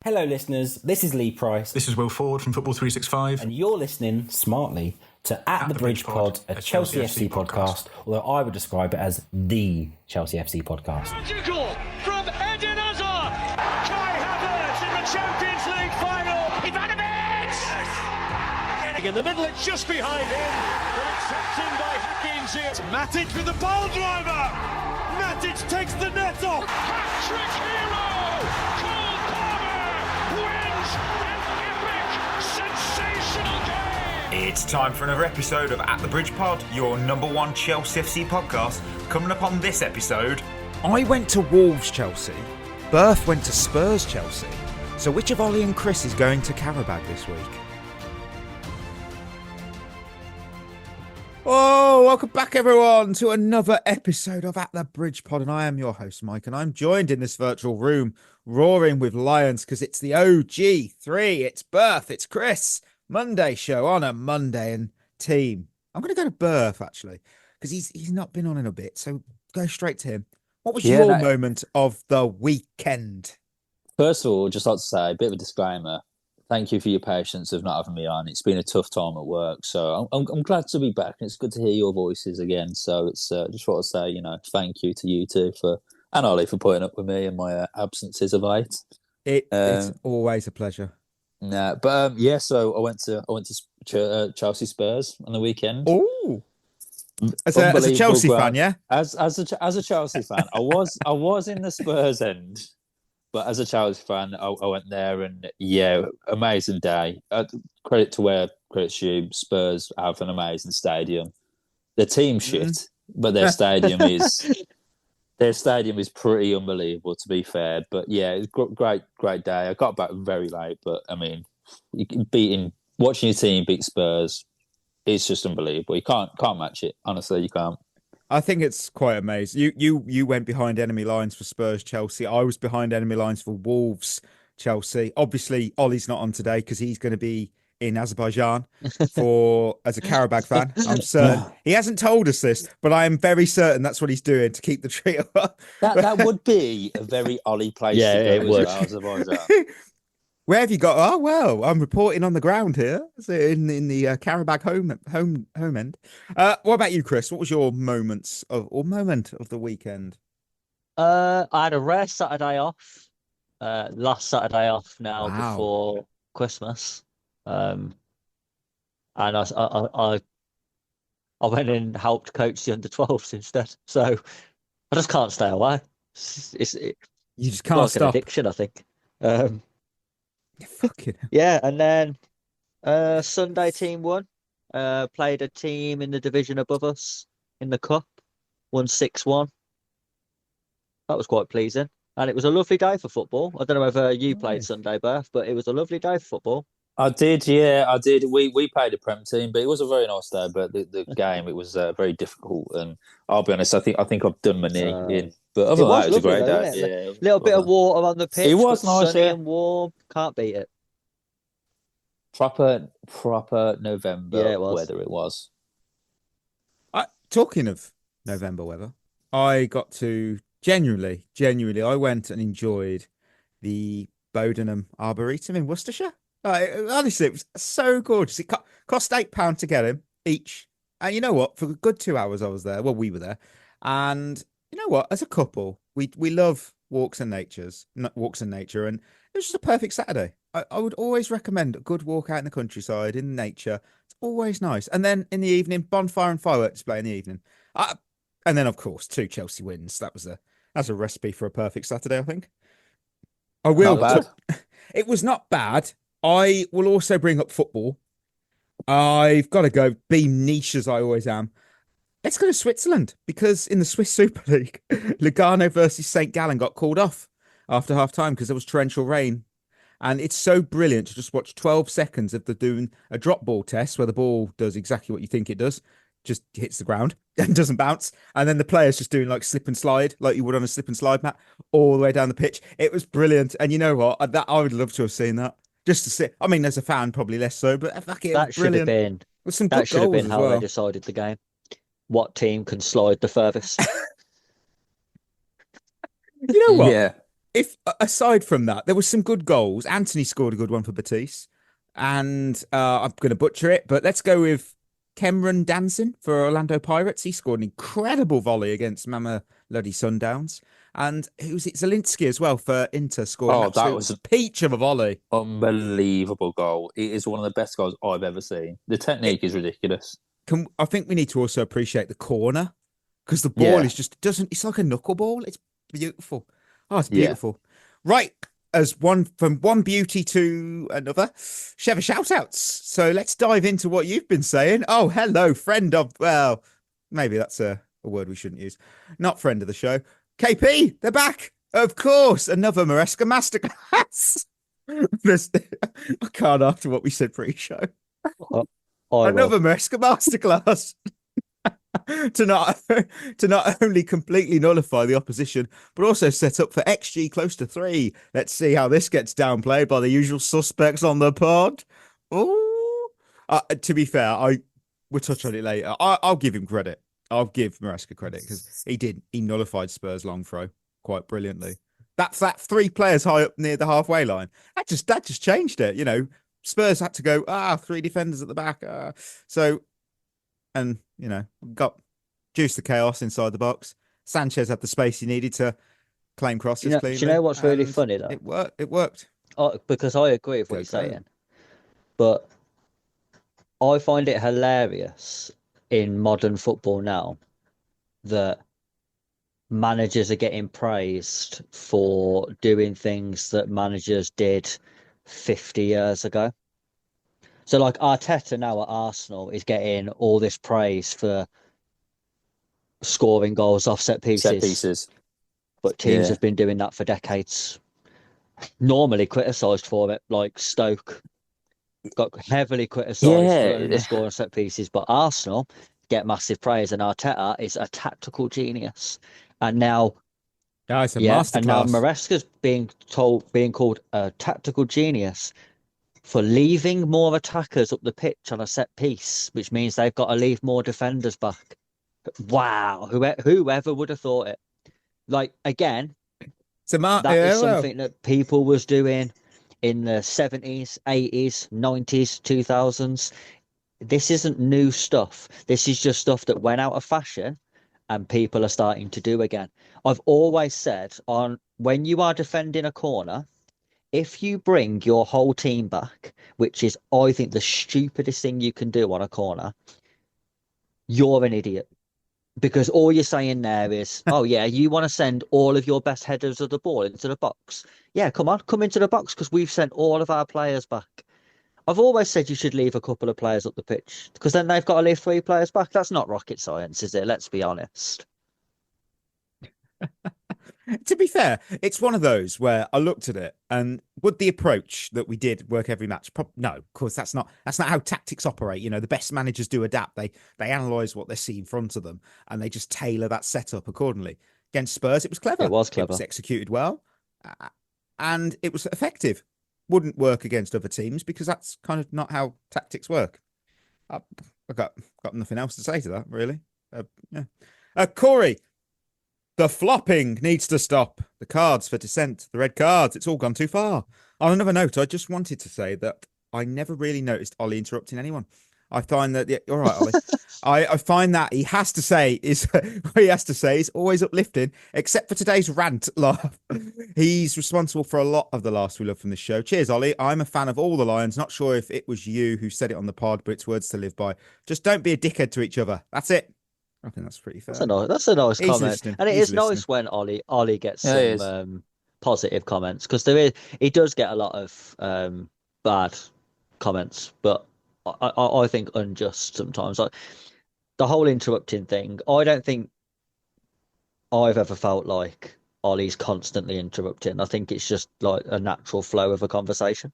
Hello, listeners. This is Lee Price. This is Will Ford from Football 365. And you're listening smartly to At the Bridge Pod, a Chelsea FC podcast, although I would describe it as the Chelsea FC podcast. Magical from Eden Hazard. Kai Havertz in the Champions League final. Ivanovic! In the middle, it's just behind him. But it's tapped in by Hakim Ziyech. Matic with the ball driver. Matic takes the net off. Hat-trick hero. Cole Palmer wins an epic, sensational game. It's time for another episode of At the Bridge Pod, your number one Chelsea FC podcast. Coming up on this episode, I went to Wolves Chelsea, Berth went to Spurs Chelsea. So which of Ollie and Chris is going to Qarabag this week? Oh, welcome back everyone to another episode of At the Bridge Pod, and I am your host Mike, and I'm joined in this virtual room roaring with lions because it's the OG3, it's Berth, it's Chris, Monday show on a Monday, and team. I'm going to go to Berth actually because he's not been on in a bit, so go straight to him. What was your moment of the weekend? First of all, just like to say a bit of a disclaimer. Thank you for your patience of not having me on. It's been a tough time at work, so I'm glad to be back. And it's good to hear your voices again. So it's just want to say, thank you to you two and Ollie for putting up with me and my absences of late. It's always a pleasure. So I went to Chelsea Spurs on the weekend. Oh, as a Chelsea fan, yeah. As a Chelsea fan, I was in the Spurs end. But as a Chelsea fan, I went there and, amazing day. Credit to where credit's due. Spurs have an amazing stadium. Their team shit, but their stadium is pretty unbelievable, to be fair. But yeah, it's great day. I got back very late, but I mean, watching your team beat Spurs, it's just unbelievable. You can't match it. Honestly, you can't. I think it's quite amazing. You went behind enemy lines for Spurs Chelsea. I was behind enemy lines for Wolves Chelsea. Obviously, Ollie's not on today because he's going to be in Azerbaijan as a Qarabag fan. I'm certain. He hasn't told us this, but I am very certain that's what he's doing to keep the trio up. That would be a very Ollie place. Yeah, to go it would. Azerbaijan. Where have you got? Oh well, I'm reporting on the ground here, so in the Qarabag home end. What about you, Chris? What was your moment of the weekend? I had a rare Saturday off. Last Saturday off now before Christmas. And I went in and helped coach the under-12s instead. So I just can't stay away. You just can't like stop. An addiction, I think. Fucking hell. Yeah, and then Sunday team won. Played a team in the division above us in the cup. Won 6-1. That was quite pleasing. And it was a lovely day for football. I don't know whether you played Sunday, Berth, but it was a lovely day for football. I did, yeah, I did. We played a Prem team, but it was a very nice day. But the game, it was very difficult, and I'll be honest, I think I've done my knee in. But other than that, it was a great day. Yeah, little bit of water on the pitch. It was nice, sunny and warm. Can't beat it. Proper November weather it was. Talking of November weather, I got to genuinely, I went and enjoyed the Bodenham Arboretum in Worcestershire. Honestly, it was so gorgeous. It cost £8 to get him each. And you know what? For a good 2 hours I was there. Well, we were there. And you know what? As a couple, we love walks in nature. And it was just a perfect Saturday. I would always recommend a good walk out in the countryside, in nature. It's always nice. And then in the evening, bonfire and firework display in the evening. And then, of course, 2 Chelsea wins. That's a recipe for a perfect Saturday, I think. I will. Not bad. It was not bad. I will also bring up football. I've got to go be niche as I always am. Let's go to Switzerland because in the Swiss Super League, Lugano versus St. Gallen got called off after half time because there was torrential rain. And it's so brilliant to just watch 12 seconds of doing a drop ball test where the ball does exactly what you think it does, just hits the ground and doesn't bounce. And then the players just doing like slip and slide, like you would on a slip and slide mat, all the way down the pitch. It was brilliant. And you know what? I would love to have seen that. Just to see. I mean, as a fan, probably less so, but that should have been with some that good should have goals been as how well. they decided the game. What team can slide the furthest? You know what? Yeah. if aside from that, there was some good goals. Anthony scored a good one for Batiste, and I'm going to butcher it, but let's go with Cameron Danson for Orlando Pirates. He scored an incredible volley against Mama Bloody Sundowns, and who was it? Zelensky as well for Inter scored. Oh, that was a peach of a volley. Unbelievable goal. It is one of the best goals I've ever seen. The technique is ridiculous. I think we need to also appreciate the corner because the ball is just doesn't. It's like a knuckleball. It's beautiful. Oh, it's beautiful. Right. From one beauty to another, Shevva shoutouts. So let's dive into what you've been saying. Oh, hello, friend of, well, maybe that's a word we shouldn't use. Not friend of the show. KP, they're back. Of course, another Maresca Masterclass. I can't after what we said pre-show. Another Maresca Masterclass. to not only completely nullify the opposition, but also set up for XG close to 3. Let's see how this gets downplayed by the usual suspects on the pod. Oh, to be fair, we'll touch on it later. I'll give him credit. I'll give Maresca credit because he nullified Spurs' long throw quite brilliantly. That 3 players high up near the halfway line. That just changed it. You know, Spurs had to go 3 defenders at the back. And, you know, got juiced the chaos inside the box. Sanchez had the space he needed to claim crosses cleanly. Do you know what's really funny, though? It worked. Because I agree with what you're saying. But I find it hilarious in modern football now that managers are getting praised for doing things that managers did 50 years ago. So, like, Arteta now at Arsenal is getting all this praise for scoring goals off set pieces. But teams have been doing that for decades. Normally criticised for it, like Stoke got heavily criticised for scoring set pieces. But Arsenal get massive praise, and Arteta is a tactical genius. And now, it's a masterclass. And now Maresca's being called a tactical genius for leaving more attackers up the pitch on a set piece, which means they've got to leave more defenders back. Wow, whoever would have thought it? Like, again, that is something that people was doing in the 70s, 80s, 90s, 2000s. This isn't new stuff. This is just stuff that went out of fashion and people are starting to do again. I've always said, when you are defending a corner, if you bring your whole team back, which is, I think, the stupidest thing you can do on a corner, you're an idiot. Because all you're saying there is, oh, yeah, you want to send all of your best headers of the ball into the box. Yeah, come into the box because we've sent all of our players back. I've always said you should leave a couple of players up the pitch because then they've got to leave 3 players back. That's not rocket science, is it? Let's be honest. To be fair, it's one of those where I looked at it and would the approach that we did work every match? No, of course, that's not how tactics operate. You know, the best managers do adapt. They analyze what they see in front of them and they just tailor that setup accordingly. Against Spurs, it was clever. It was clever. It was executed well and it was effective. Wouldn't work against other teams because that's kind of not how tactics work. I've got nothing else to say to that, really. Corey. The flopping needs to stop. The cards for dissent, the red cards, it's all gone too far. On another note, I just wanted to say that I never really noticed Ollie interrupting anyone. I find that, all right, Ollie. I find that he has to say is always uplifting, except for today's rant laugh. He's responsible for a lot of the laughs we love from this show. Cheers, Ollie. I'm a fan of all the Lions. Not sure if it was you who said it on the pod, but it's words to live by. Just don't be a dickhead to each other. That's it. I think that's pretty fair. That's a nice comment. Listening. And it is nice when Ollie gets some positive comments because he does get a lot of bad comments, but I think unjust sometimes. Like the whole interrupting thing, I don't think I've ever felt like Ollie's constantly interrupting. I think it's just like a natural flow of a conversation.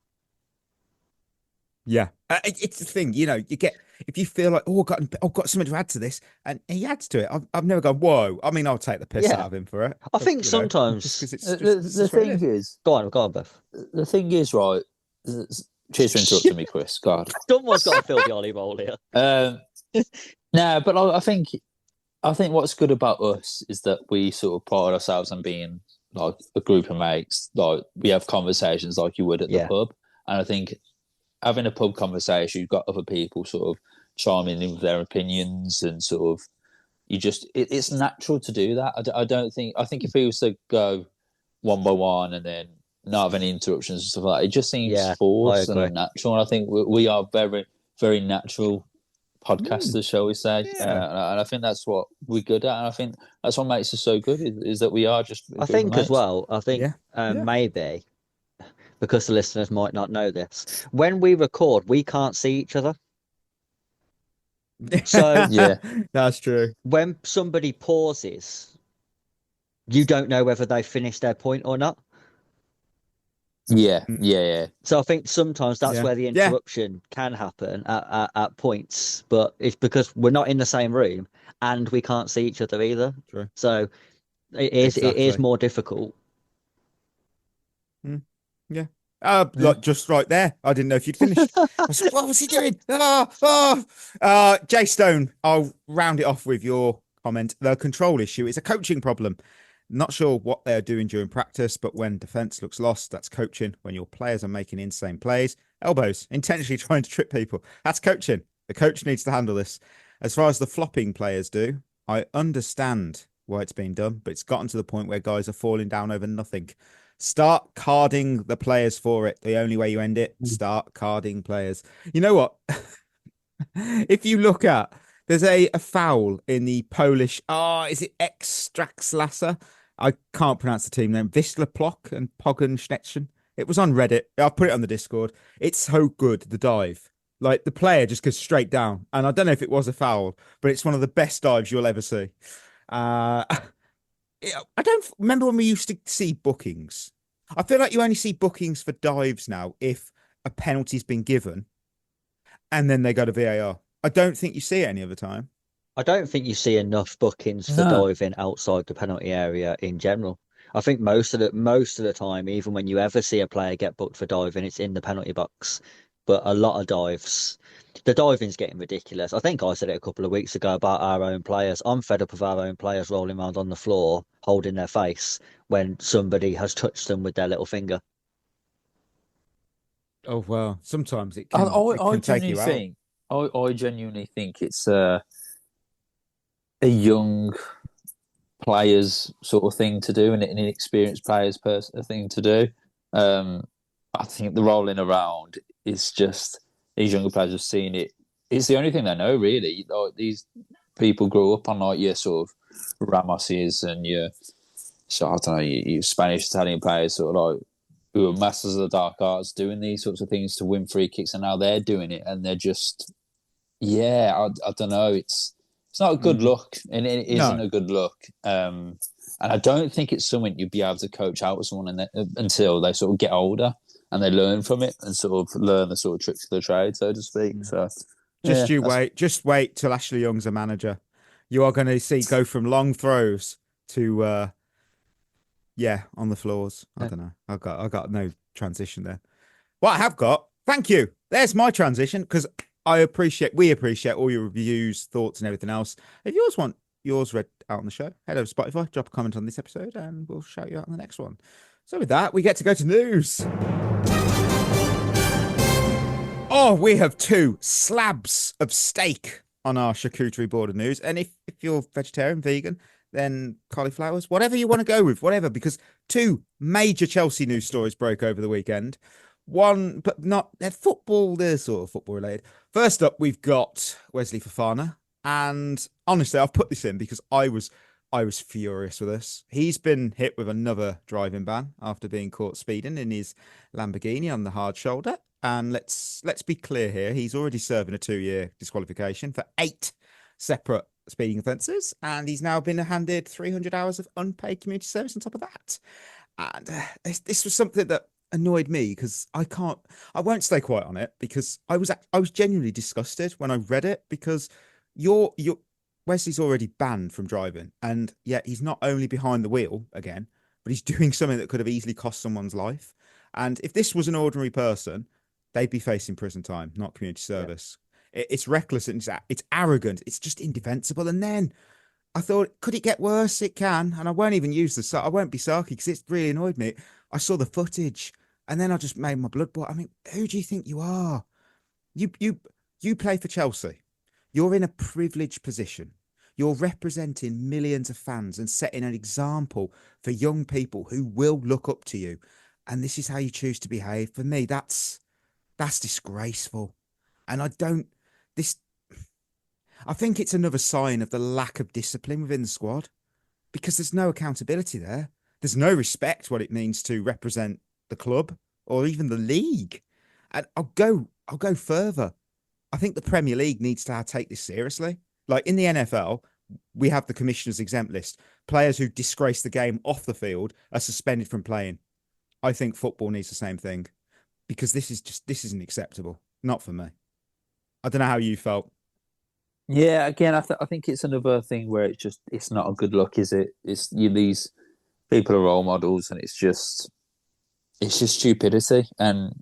Yeah, it's the thing, you know, you get, if you feel like, I've got something to add to this, and he adds to it. I've never gone, whoa. I mean, I'll take the piss out of him for it. I think sometimes the thing is, go on, Beth. The thing is, right? Cheers for interrupting me, Chris. God, someone's got to fill the Ollie role here. No, but I think what's good about us is that we sort of pride ourselves on being like a group of mates, like we have conversations like you would at the pub. And I think having a pub conversation, you've got other people sort of chiming in with their opinions, and sort of it's natural to do that. I think if we was to go one by one and then not have any interruptions and stuff like that, it just seems forced and unnatural. And I think we are very, very natural podcasters, shall we say? And I think that's what we're good at. And I think that's what makes us so good is that we are just. I think as well. I think maybe because the listeners might not know this, when we record, we can't see each other. So yeah, that's true. When somebody pauses, you don't know whether they finished their point or not. Yeah. So I think sometimes that's where the interruption can happen at points, but it's because we're not in the same room and we can't see each other either. True. So it is more difficult. Yeah. Like just right there. I didn't know if you'd finished. I was like, what was he doing? Jay Stone, I'll round it off with your comment. The control issue is a coaching problem. Not sure what they're doing during practice, but when defense looks lost, that's coaching. When your players are making insane plays, elbows, intentionally trying to trip people, that's coaching. The coach needs to handle this. As far as the flopping players do, I understand why it's being done, but it's gotten to the point where guys are falling down over nothing. Start carding the players for it. The only way you end it, start carding players. You know what? If you look at, there's a foul in the Polish, is it Ekstraklasa? I can't pronounce the team name. Wisla Plock and Pogon Schnetzen. It was on Reddit. I'll put it on the Discord. It's so good, the dive. Like, the player just goes straight down. And I don't know if it was a foul, but it's one of the best dives you'll ever see. I don't remember when we used to see bookings. I feel like you only see bookings for dives now if a penalty's been given and then they go to VAR. I don't think you see it any other time. I don't think you see enough bookings for diving outside the penalty area in general. I think most of the time, even when you ever see a player get booked for diving, it's in the penalty box. But a lot of dives, the diving's getting ridiculous. I think I said it a couple of weeks ago about our own players. I'm fed up of our own players rolling around on the floor, holding their face when somebody has touched them with their little finger. Oh, well, sometimes it can take you out. I genuinely think it's a young players sort of thing to do and an inexperienced players thing to do. I think the rolling around is just these younger players have seen it. It's the only thing they know, really. Like, these people grow up on like your sort of Ramoses and your, so I don't know, your Spanish Italian players sort of like who are masters of the dark arts doing these sorts of things to win free kicks, and now they're doing it, and they're just, I don't know. It's not a good look, and it isn't a good look. And I don't think it's something you'd be able to coach out with someone until they sort of get older and they learn from it and sort of learn the sort of tricks of the trade, so to speak. So just wait till Ashley Young's a manager. You are going to see go from long throws to on the floors. I don't know. I got no transition there. What I have got, thank you. There's my transition, because we appreciate all your reviews, thoughts, and everything else. If you want yours read out on the show, head over to Spotify, drop a comment on this episode, and we'll shout you out on the next one. So with that, we get to go to news. Oh, we have 2 slabs of steak on our charcuterie board of news. And if you're vegetarian, vegan, then cauliflowers, whatever you want to go with, whatever, because 2 major Chelsea news stories broke over the weekend. One, but not, they're sort of football related. First up, we've got Wesley Fofana. And honestly, I've put this in because I was furious with this. He's been hit with another driving ban after being caught speeding in his Lamborghini on the hard shoulder. And let's be clear here. He's already serving a 2-year disqualification for 8 separate speeding offences. And he's now been handed 300 hours of unpaid community service on top of that. And this was something that annoyed me because I won't stay quiet on it, because I was genuinely disgusted when I read it, because Wesley's already banned from driving, and yet he's not only behind the wheel again, but he's doing something that could have easily cost someone's life. And if this was an ordinary person, they'd be facing prison time, not community service. It's reckless and it's arrogant. It's just indefensible. And then I thought, could it get worse? It can. And I won't even use the, I won't be sarky because it's really annoyed me. I saw the footage and then I just made my blood boil. I mean, who do you think you are? You play for Chelsea. You're in a privileged position. You're representing millions of fans and setting an example for young people who will look up to you. And this is how you choose to behave. For me, that's disgraceful. And I think it's another sign of the lack of discipline within the squad because there's no accountability there. There's no respect what it means to represent the club or even the league. And I'll go further. I think the Premier League needs to take this seriously. Like in the NFL, we have the commissioner's exempt list. Players who disgrace the game off the field are suspended from playing. I think football needs the same thing because this isn't acceptable. Not for me. I don't know how you felt. Yeah, again, I think it's another thing where it's not a good look, is it? These people are role models, and it's just stupidity. And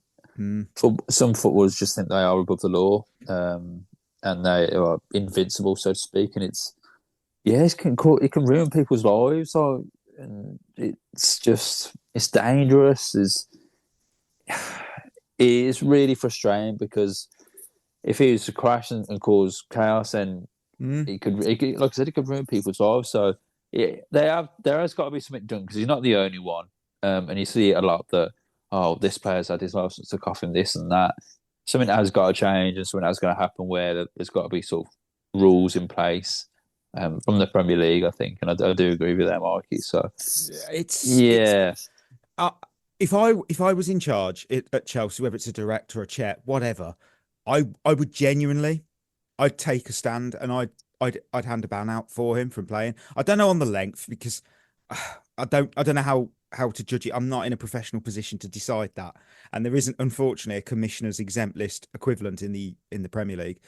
some footballers just think they are above the law, and they are invincible, so to speak. And it can ruin people's lives, and it's dangerous. It is really frustrating because if he was to crash and cause chaos, then it could, like I said, it could ruin people's lives. So there has got to be something done because he's not the only one. And you see it a lot that, this player's had his license took off and this and that. Something has got to change and something has got to happen where there's got to be sort of rules in place from the Premier League, I think. And I do agree with that, Marky. So if I was in charge at Chelsea, whether it's a director, a chair, whatever, I would genuinely, I'd take a stand and I'd hand a ban out for him from playing. I don't know on the length because I don't know how to judge it. I'm not in a professional position to decide that, and there isn't, unfortunately, a commissioner's exempt list equivalent in the Premier League.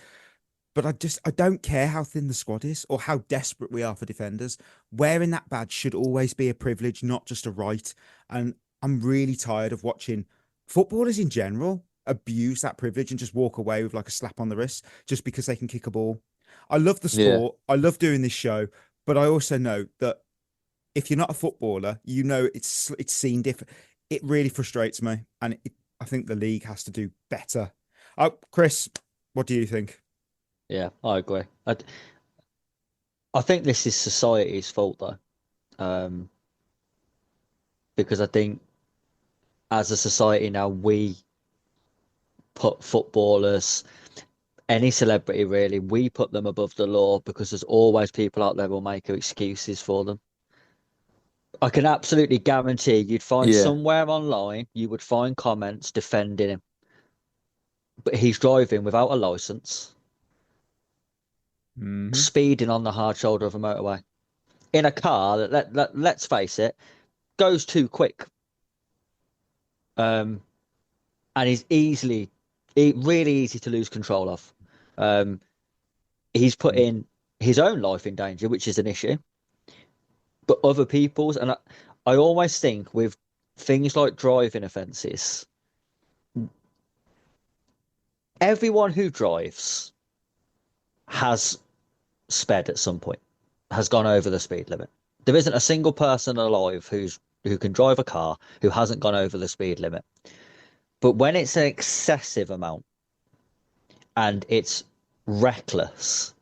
But I don't care how thin the squad is or how desperate we are for defenders. Wearing that badge should always be a privilege, not just a right. And I'm really tired of watching footballers in general abuse that privilege and just walk away with like a slap on the wrist just because they can kick a ball. I love the sport. Yeah. I love doing this show, but I also know that if you're not a footballer, you know it's seen different. It really frustrates me, and I think the league has to do better. Chris, what do you think? Yeah, I agree. I think this is society's fault though, because I think as a society now we put footballers, any celebrity really, we put them above the law because there's always people out there who will make excuses for them. I can absolutely guarantee you'd find somewhere online, you would find comments defending him. But he's driving without a license, speeding on the hard shoulder of a motorway, in a car that let's face it, goes too quick. And is really easy to lose control of. He's putting his own life in danger, which is an issue, but other people's. And I always think with things like driving offences, everyone who drives has sped at some point, has gone over the speed limit. There isn't a single person alive who can drive a car who hasn't gone over the speed limit. But when it's an excessive amount and it's reckless,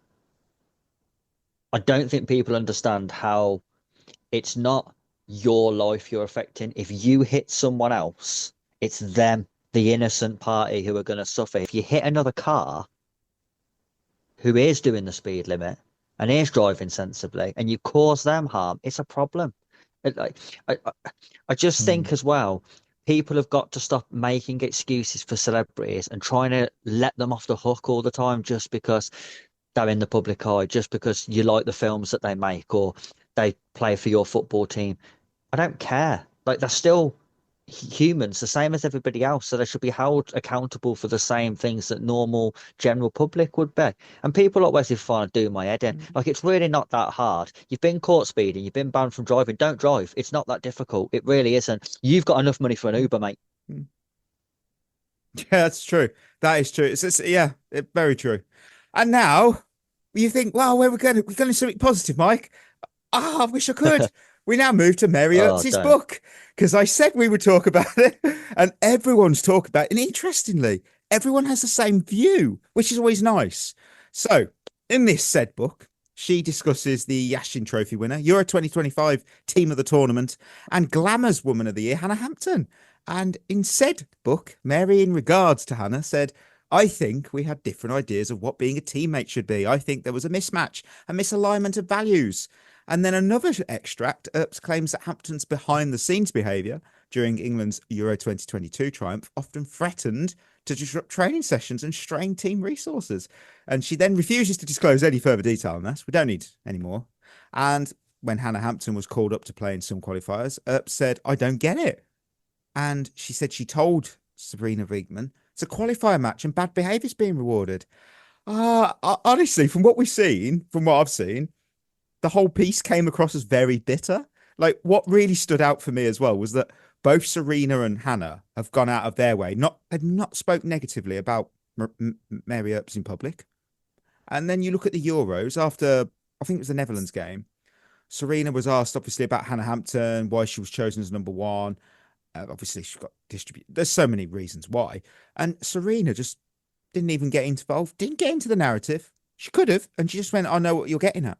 I don't think people understand how it's not your life you're affecting. If you hit someone else, it's them, the innocent party, who are going to suffer. If you hit another car who is doing the speed limit and is driving sensibly and you cause them harm, it's a problem. I just think as well, people have got to stop making excuses for celebrities and trying to let them off the hook all the time just because they're in the public eye, just because you like the films that they make or they play for your football team. I don't care. Like, they're still humans, the same as everybody else, so they should be held accountable for the same things that normal general public would be. And people always trying to do my head in. Like, it's really not that hard. You've been caught speeding, you've been banned from driving, don't drive. It's not that difficult. It really isn't. You've got enough money for an Uber, mate. Yeah, that's true. That is true. It's very true. And now You think, well, where we're going to something positive, Mike. I wish I could. We now move to Mary Oh, Earps' don't. book because I said we would talk about it, and everyone's talking about it. And interestingly, everyone has the same view, which is always nice. So, in this said book, she discusses the Yashin Trophy winner, Euro 2025 team of the tournament, and Glamour's Woman of the Year, Hannah Hampton. And in said book, Mary, in regards to Hannah, said, I think we had different ideas of what being a teammate should be. I think there was a mismatch, a misalignment of values. And then another extract, Earps claims that Hampton's behind-the-scenes behaviour during England's Euro 2022 triumph often threatened to disrupt training sessions and strain team resources. And she then refuses to disclose any further detail on this. We don't need any more. And when Hannah Hampton was called up to play in some qualifiers, Earps said, I don't get it. And she said she told Sabrina Wiegman it's a qualifier match and bad behaviour is being rewarded. Honestly, from what we've seen, from what I've seen, the whole piece came across as very bitter. Like, what really stood out for me as well was that both Serena and Hannah have gone out of their way, had not spoke negatively about Mary Earps in public. And then you look at the Euros after, I think it was the Netherlands game. Serena was asked, obviously, about Hannah Hampton, why she was chosen as number one. Obviously, she got distributed. There's so many reasons why. And Serena just didn't even get involved, didn't get into the narrative. She could have, and she just went, I know what you're getting at.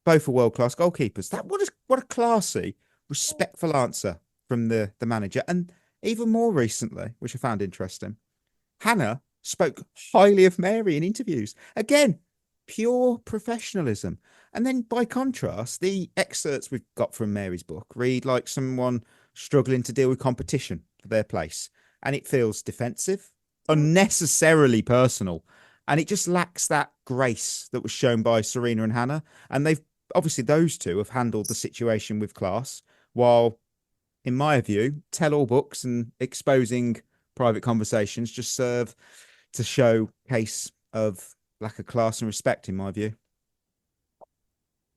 Both are world-class goalkeepers. What a classy, respectful answer from the manager. And even more recently, which I found interesting, Hannah spoke highly of Mary in interviews. Again, pure professionalism. And then by contrast, the excerpts we've got from Mary's book read like someone struggling to deal with competition for their place. And it feels defensive, unnecessarily personal. And it just lacks that grace that was shown by Serena and Hannah. And they've obviously, those two have handled the situation with class, while, in my view, tell-all books and exposing private conversations just serve to show case of lack of class and respect, in my view.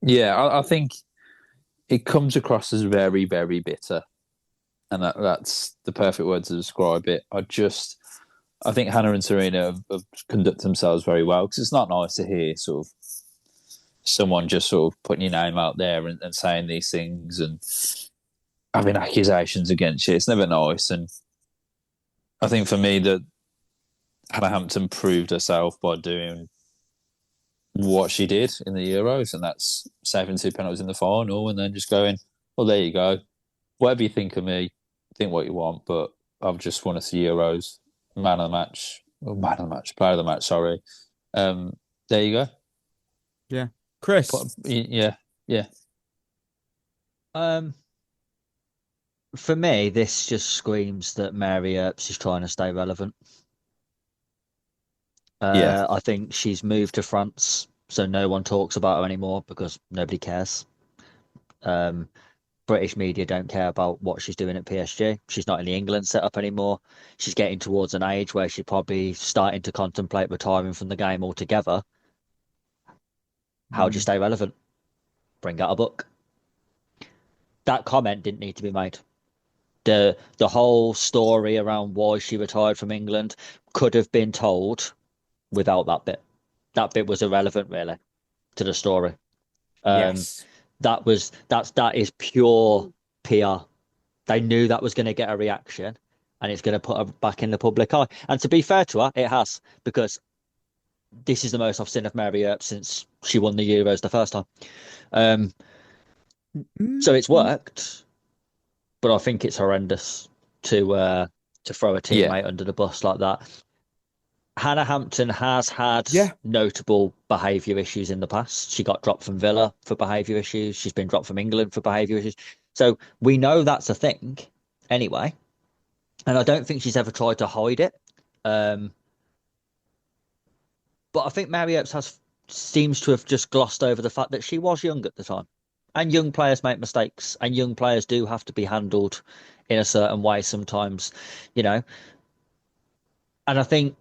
Yeah, I think it comes across as very, very bitter. And that's the perfect word to describe it. I think Hannah and Serena have conducted themselves very well, because it's not nice to hear sort of someone just sort of putting your name out there and saying these things and having accusations against you. It's never nice. And I think for me that Hannah Hampton proved herself by doing what she did in the Euros, and that's saving 2 penalties in the final and then just going, well, there you go. Whatever you think of me, think what you want, but I've just won us the Euros. Player of the match, sorry. There you go. Yeah. Chris. Yeah. For me, this just screams that Mary Earps is trying to stay relevant. I think she's moved to France, so no one talks about her anymore because nobody cares. British media don't care about what she's doing at PSG. She's not in the England setup anymore. She's getting towards an age where she's probably starting to contemplate retiring from the game altogether. How do you stay relevant? Bring out a book. That comment didn't need to be made. The whole story around why she retired from England could have been told without that bit. That bit was irrelevant, really, to the story. Yes. That is pure PR. They knew that was going to get a reaction, and it's going to put her back in the public eye. And to be fair to her, it has, because this is the most I've seen of Mary Earps since she won the Euros the first time. So it's worked, but I think it's horrendous to throw a teammate under the bus like that. Hannah Hampton has had notable behaviour issues in the past. She got dropped from Villa for behaviour issues. She's been dropped from England for behaviour issues. So we know that's a thing anyway. And I don't think she's ever tried to hide it. But I think Mary Earps seems to have just glossed over the fact that she was young at the time. And young players make mistakes, and young players do have to be handled in a certain way sometimes, you know. And I think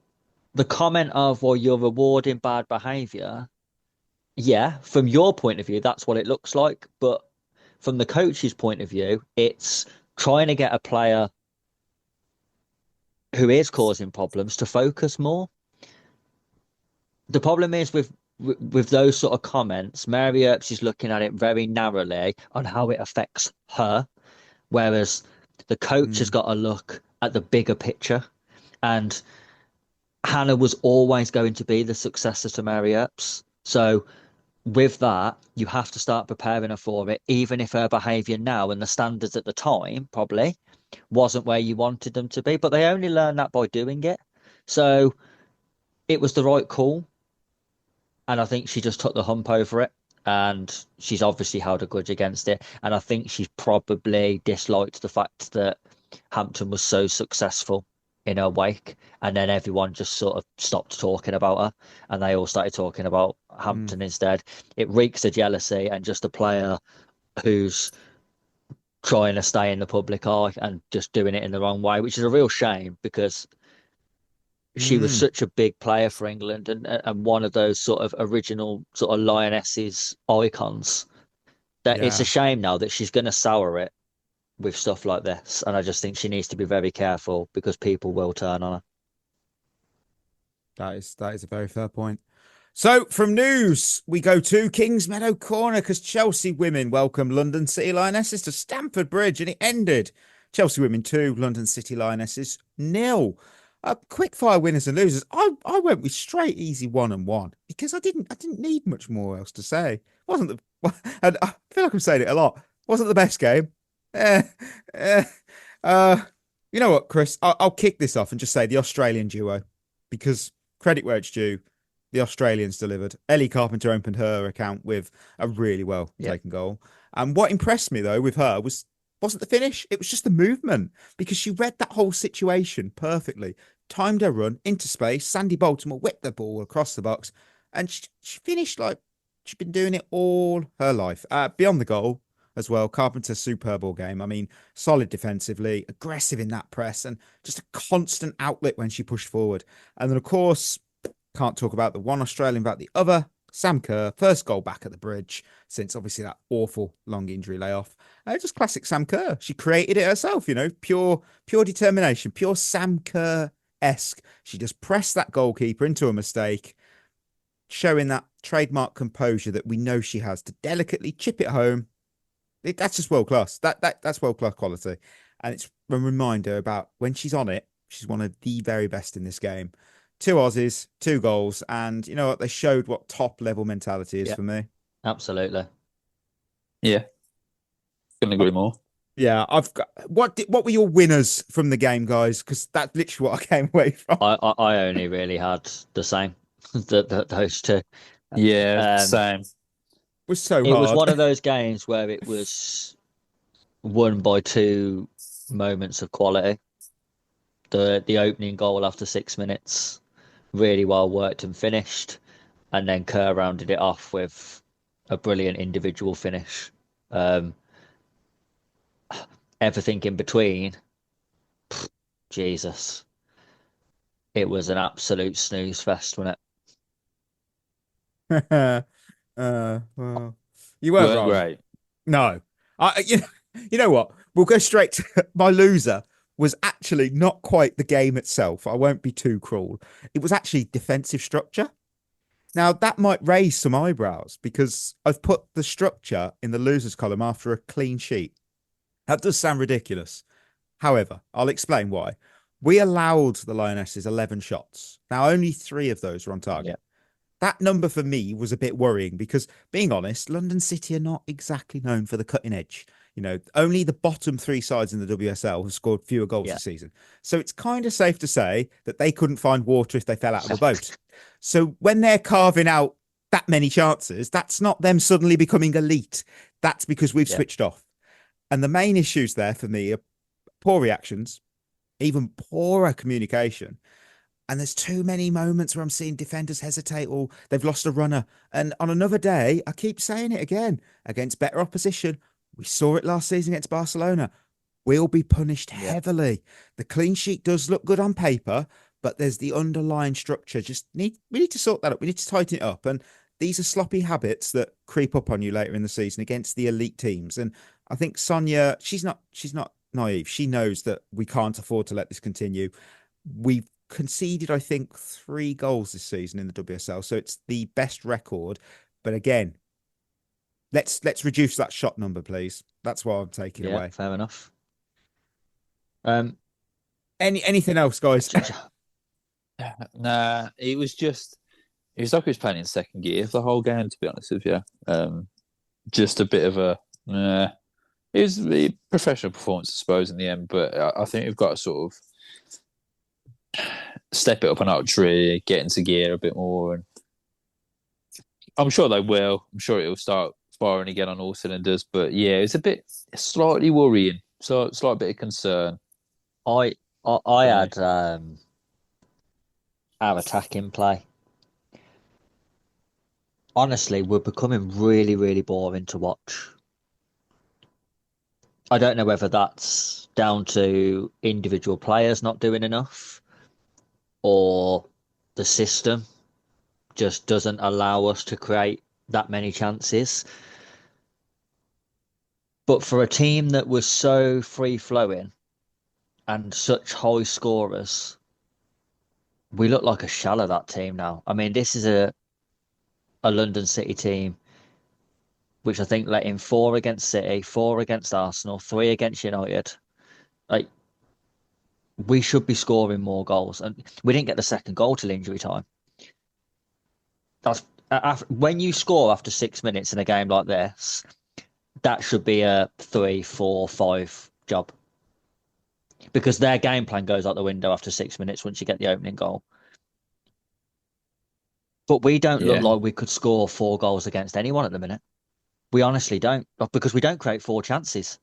the comment of, well, you're rewarding bad behaviour, yeah, from your point of view, that's what it looks like. But from the coach's point of view, it's trying to get a player who is causing problems to focus more. The problem is with with those sort of comments, Mary Earps is looking at it very narrowly on how it affects her, whereas the coach has got to look at the bigger picture. And Hannah was always going to be the successor to Mary Earps. So with that, you have to start preparing her for it, even if her behaviour now and the standards at the time probably wasn't where you wanted them to be. But they only learn that by doing it. So it was the right call. And I think she just took the hump over it. And she's obviously held a grudge against it. And I think she's probably disliked the fact that Hampton was so successful in her wake. And then everyone just sort of stopped talking about her. And they all started talking about Hampton instead. It reeks of jealousy and just a player who's trying to stay in the public eye and just doing it in the wrong way, which is a real shame because she was such a big player for England and one of those sort of original sort of Lionesses icons. That it's a shame now that she's going to sour it with stuff like this. And I just think she needs to be very careful because people will turn on her. That is a very fair point. So from news, we go to Kingsmeadow Corner because Chelsea women welcome London City Lionesses to Stamford Bridge, and it ended Chelsea women 2, London City Lionesses 0. Quick fire winners and losers. I went with straight easy 1-1 because I didn't need much more else to say. Wasn't the and I feel like I'm saying it a lot. Wasn't the best game. You know what, Chris? I'll kick this off and just say the Australian duo because credit where it's due. The Australians delivered. Ellie Carpenter opened her account with a really well taken goal. And what impressed me though with her wasn't the finish. It was just the movement because she read that whole situation perfectly. Timed her run into space. Sandy Baltimore whipped the ball across the box and she finished like she'd been doing it all her life. Beyond the goal as well, Carpenter's superb all game. I mean, solid defensively, aggressive in that press and just a constant outlet when she pushed forward. And then, of course, can't talk about the one Australian without the other. Sam Kerr, first goal back at the bridge since obviously that awful long injury layoff. Just classic Sam Kerr. She created it herself, you know, pure determination, pure Sam Kerr-esque. She just pressed that goalkeeper into a mistake, showing that trademark composure that we know she has to delicately chip it home. That's just world class. That's world class quality. And it's a reminder about when she's on it, she's one of the very best in this game. 2 Aussies, 2 goals, and you know what? They showed what top level mentality is for me. Absolutely. Yeah. Couldn't agree more. Yeah, I've got what were your winners from the game, guys? Because that's literally what I came away from. I only really had the same, those two. Yeah, same. It was so hard. It was one of those games where it was won by 2 moments of quality. The opening goal after 6 minutes, really well worked and finished, and then Kerr rounded it off with a brilliant individual finish. Everything in between, Jesus, it was an absolute snooze fest, wasn't it? Well, you weren't wrong. Great. No, you know what? We'll go straight to my loser. Was actually not quite the game itself. I won't be too cruel. It was actually defensive structure. Now, that might raise some eyebrows because I've put the structure in the losers column after a clean sheet. That does sound ridiculous. However, I'll explain why. We allowed the Lionesses 11 shots. Now, only 3 of those were on target. Yeah. That number for me was a bit worrying because, being honest, London City are not exactly known for the cutting edge. You know, only the bottom 3 sides in the WSL have scored fewer goals this season. So it's kind of safe to say that they couldn't find water if they fell out of a boat. So when they're carving out that many chances, that's not them suddenly becoming elite. That's because we've switched off. And the main issues there for me are poor reactions, even poorer communication. And there's too many moments where I'm seeing defenders hesitate or they've lost a runner. And on another day, I keep saying it again, against better opposition. We saw it last season against Barcelona. We'll be punished heavily. The clean sheet does look good on paper, but there's the underlying structure. We need to sort that up. We need to tighten it up. And these are sloppy habits that creep up on you later in the season against the elite teams. And I think Sonia, she's not naive. She knows that we can't afford to let this continue. We've conceded, I think, 3 goals this season in the WSL. So it's the best record. But again, let's reduce that shot number, please. That's what I'm taking away. Fair enough. Anything else, guys? Nah, it was like he was playing in second gear for the whole game, to be honest with you. Just a bit of a it was a professional performance, I suppose, in the end, but I think we've got to sort of step it up a notch, really, get into gear a bit more, and I'm sure they will. I'm sure it will start firing again on all cylinders, but yeah, it's slightly worrying, so slight bit of concern. I had our attacking play. Honestly, we're becoming really, really boring to watch. I don't know whether that's down to individual players not doing enough or the system just doesn't allow us to create that many chances. But for a team that was so free-flowing and such high scorers, we look like a shell of that team now. I mean, this is a London City team which I think let in 4 against City, 4 against Arsenal, 3 against United. Like, we should be scoring more goals, and we didn't get the second goal till injury time. That's when you score after 6 minutes in a game like this, that should be a 3, 4, 5 job, because their game plan goes out the window after 6 minutes once you get the opening goal. But we don't look like we could score 4 goals against anyone at the minute. We honestly don't, because we don't create 4 chances.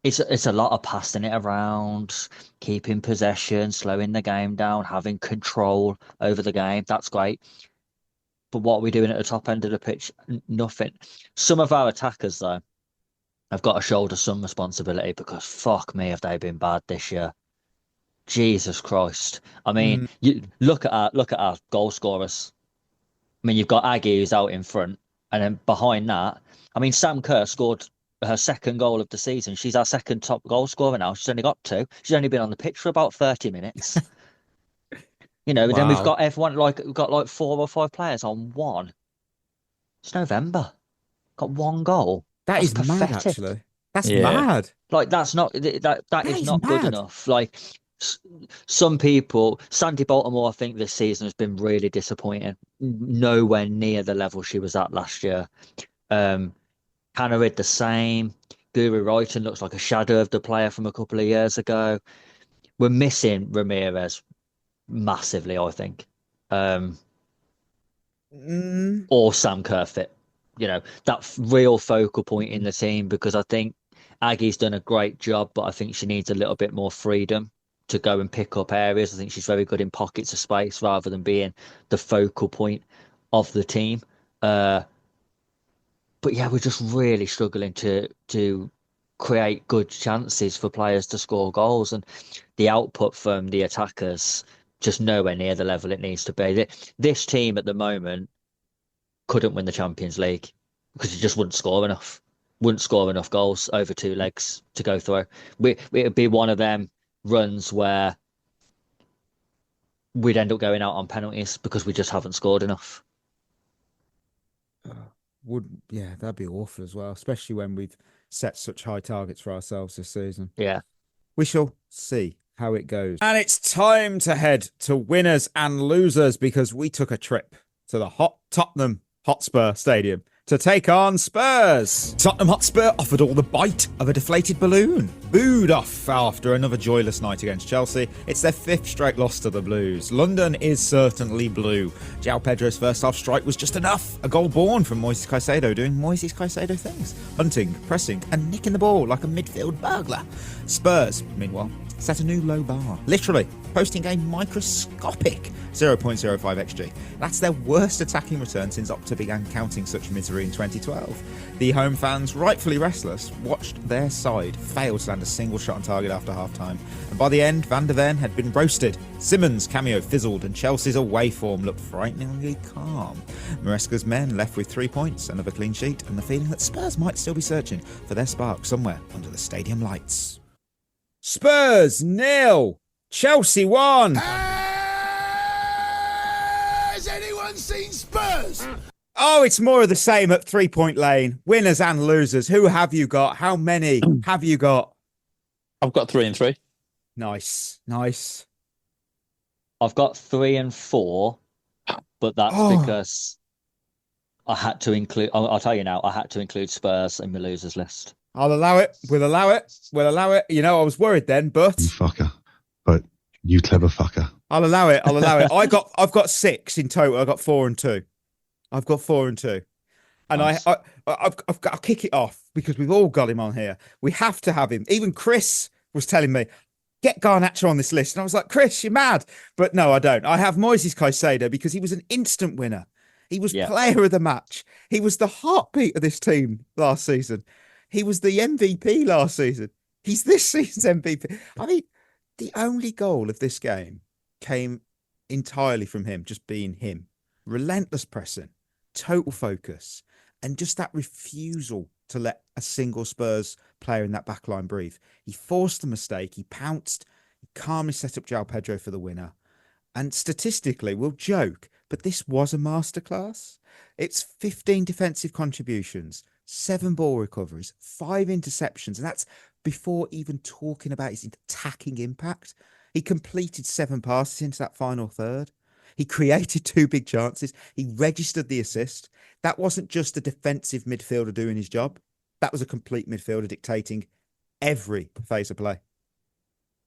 It's a lot of passing it around, keeping possession, slowing the game down, having control over the game. That's great. But what are we doing at the top end of the pitch? Nothing. Some of our attackers, though, have got to shoulder some responsibility, because fuck me, have they been bad this year. Jesus Christ. I mean, you look at our goal scorers. I mean, you've got Aggie, who's out in front, and then behind that, I mean, Sam Kerr scored her second goal of the season. She's our second top goal scorer now. She's only got 2. She's only been on the pitch for about 30 minutes. Wow. Then we've got everyone, we've got 4 or 5 players on 1. It's November. Got 1 goal. That's is pathetic. Mad, actually. That's mad. That's not that is not good enough. Some people, Sandy Baltimore, I think this season has been really disappointing. Nowhere near the level she was at last year. Cannerid the same. Guru Wrighton looks like a shadow of the player from a couple of years ago. We're missing Ramirez massively, I think. Or Sam Kerr fit. That real focal point in the team, because I think Aggie's done a great job, but I think she needs a little bit more freedom to go and pick up areas. I think she's very good in pockets of space rather than being the focal point of the team. But yeah, we're just really struggling to create good chances for players to score goals, and the output from the attackers just nowhere near the level it needs to be. This team at the moment couldn't win the Champions League because it just wouldn't score enough goals over 2 legs to go through. It'd be one of them runs where we'd end up going out on penalties because we just haven't scored enough. That'd be awful as well, especially when we've set such high targets for ourselves this season. Yeah. We shall see how it goes. And it's time to head to winners and losers, because we took a trip to the Tottenham Hotspur Stadium to take on Spurs. Tottenham Hotspur offered all the bite of a deflated balloon. Booed off after another joyless night against Chelsea, it's their 5th straight loss to the Blues. London is certainly blue. João Pedro's first half strike was just enough. A goal born from Moises Caicedo doing Moises Caicedo things. Hunting, pressing and nicking the ball like a midfield burglar. Spurs, meanwhile, set a new low bar. Literally, posting a microscopic 0.05 XG. That's their worst attacking return since Opta began counting such misery in 2012. The home fans, rightfully restless, watched their side fail to land a single shot on target after half-time. And by the end, Van der Ven had been roasted. Simmons' cameo fizzled and Chelsea's away form looked frighteningly calm. Maresca's men left with 3 points, another clean sheet, and the feeling that Spurs might still be searching for their spark somewhere under the stadium lights. Spurs 0, Chelsea 1. haven't seen Spurs. Oh, it's more of the same at 3 Point Lane. Winners and losers. Who have you got? How many have you got? I've got 3 and 3. Nice. I've got 3 and 4, but that's because I had to include. I'll tell you now. I had to include Spurs in my losers list. I'll allow it. We'll allow it. You know, I was worried then, but You fucker. But you clever fucker. I'll allow it. I've got 6 in total. I've got 4 and 2. And Nice. I've got to kick it off because we've all got him on here. We have to have him. Even Chris was telling me, get Garnacho on this list. And I was like, Chris, you're mad. But no, I don't. I have Moises Caicedo because he was an instant winner. He was player of the match. He was the heartbeat of this team last season. He was the MVP last season. He's this season's MVP. I mean, the only goal of this game came entirely from him, just being him. Relentless pressing, total focus, and just that refusal to let a single Spurs player in that back line breathe. He forced the mistake. He pounced. He calmly set up João Pedro for the winner. And statistically, we'll joke, but this was a masterclass. It's 15 defensive contributions, 7 ball recoveries, 5 interceptions, and that's before even talking about his attacking impact. He completed 7 passes into that final third. He created 2 big chances. He registered the assist. That wasn't just a defensive midfielder doing his job. That was a complete midfielder dictating every phase of play.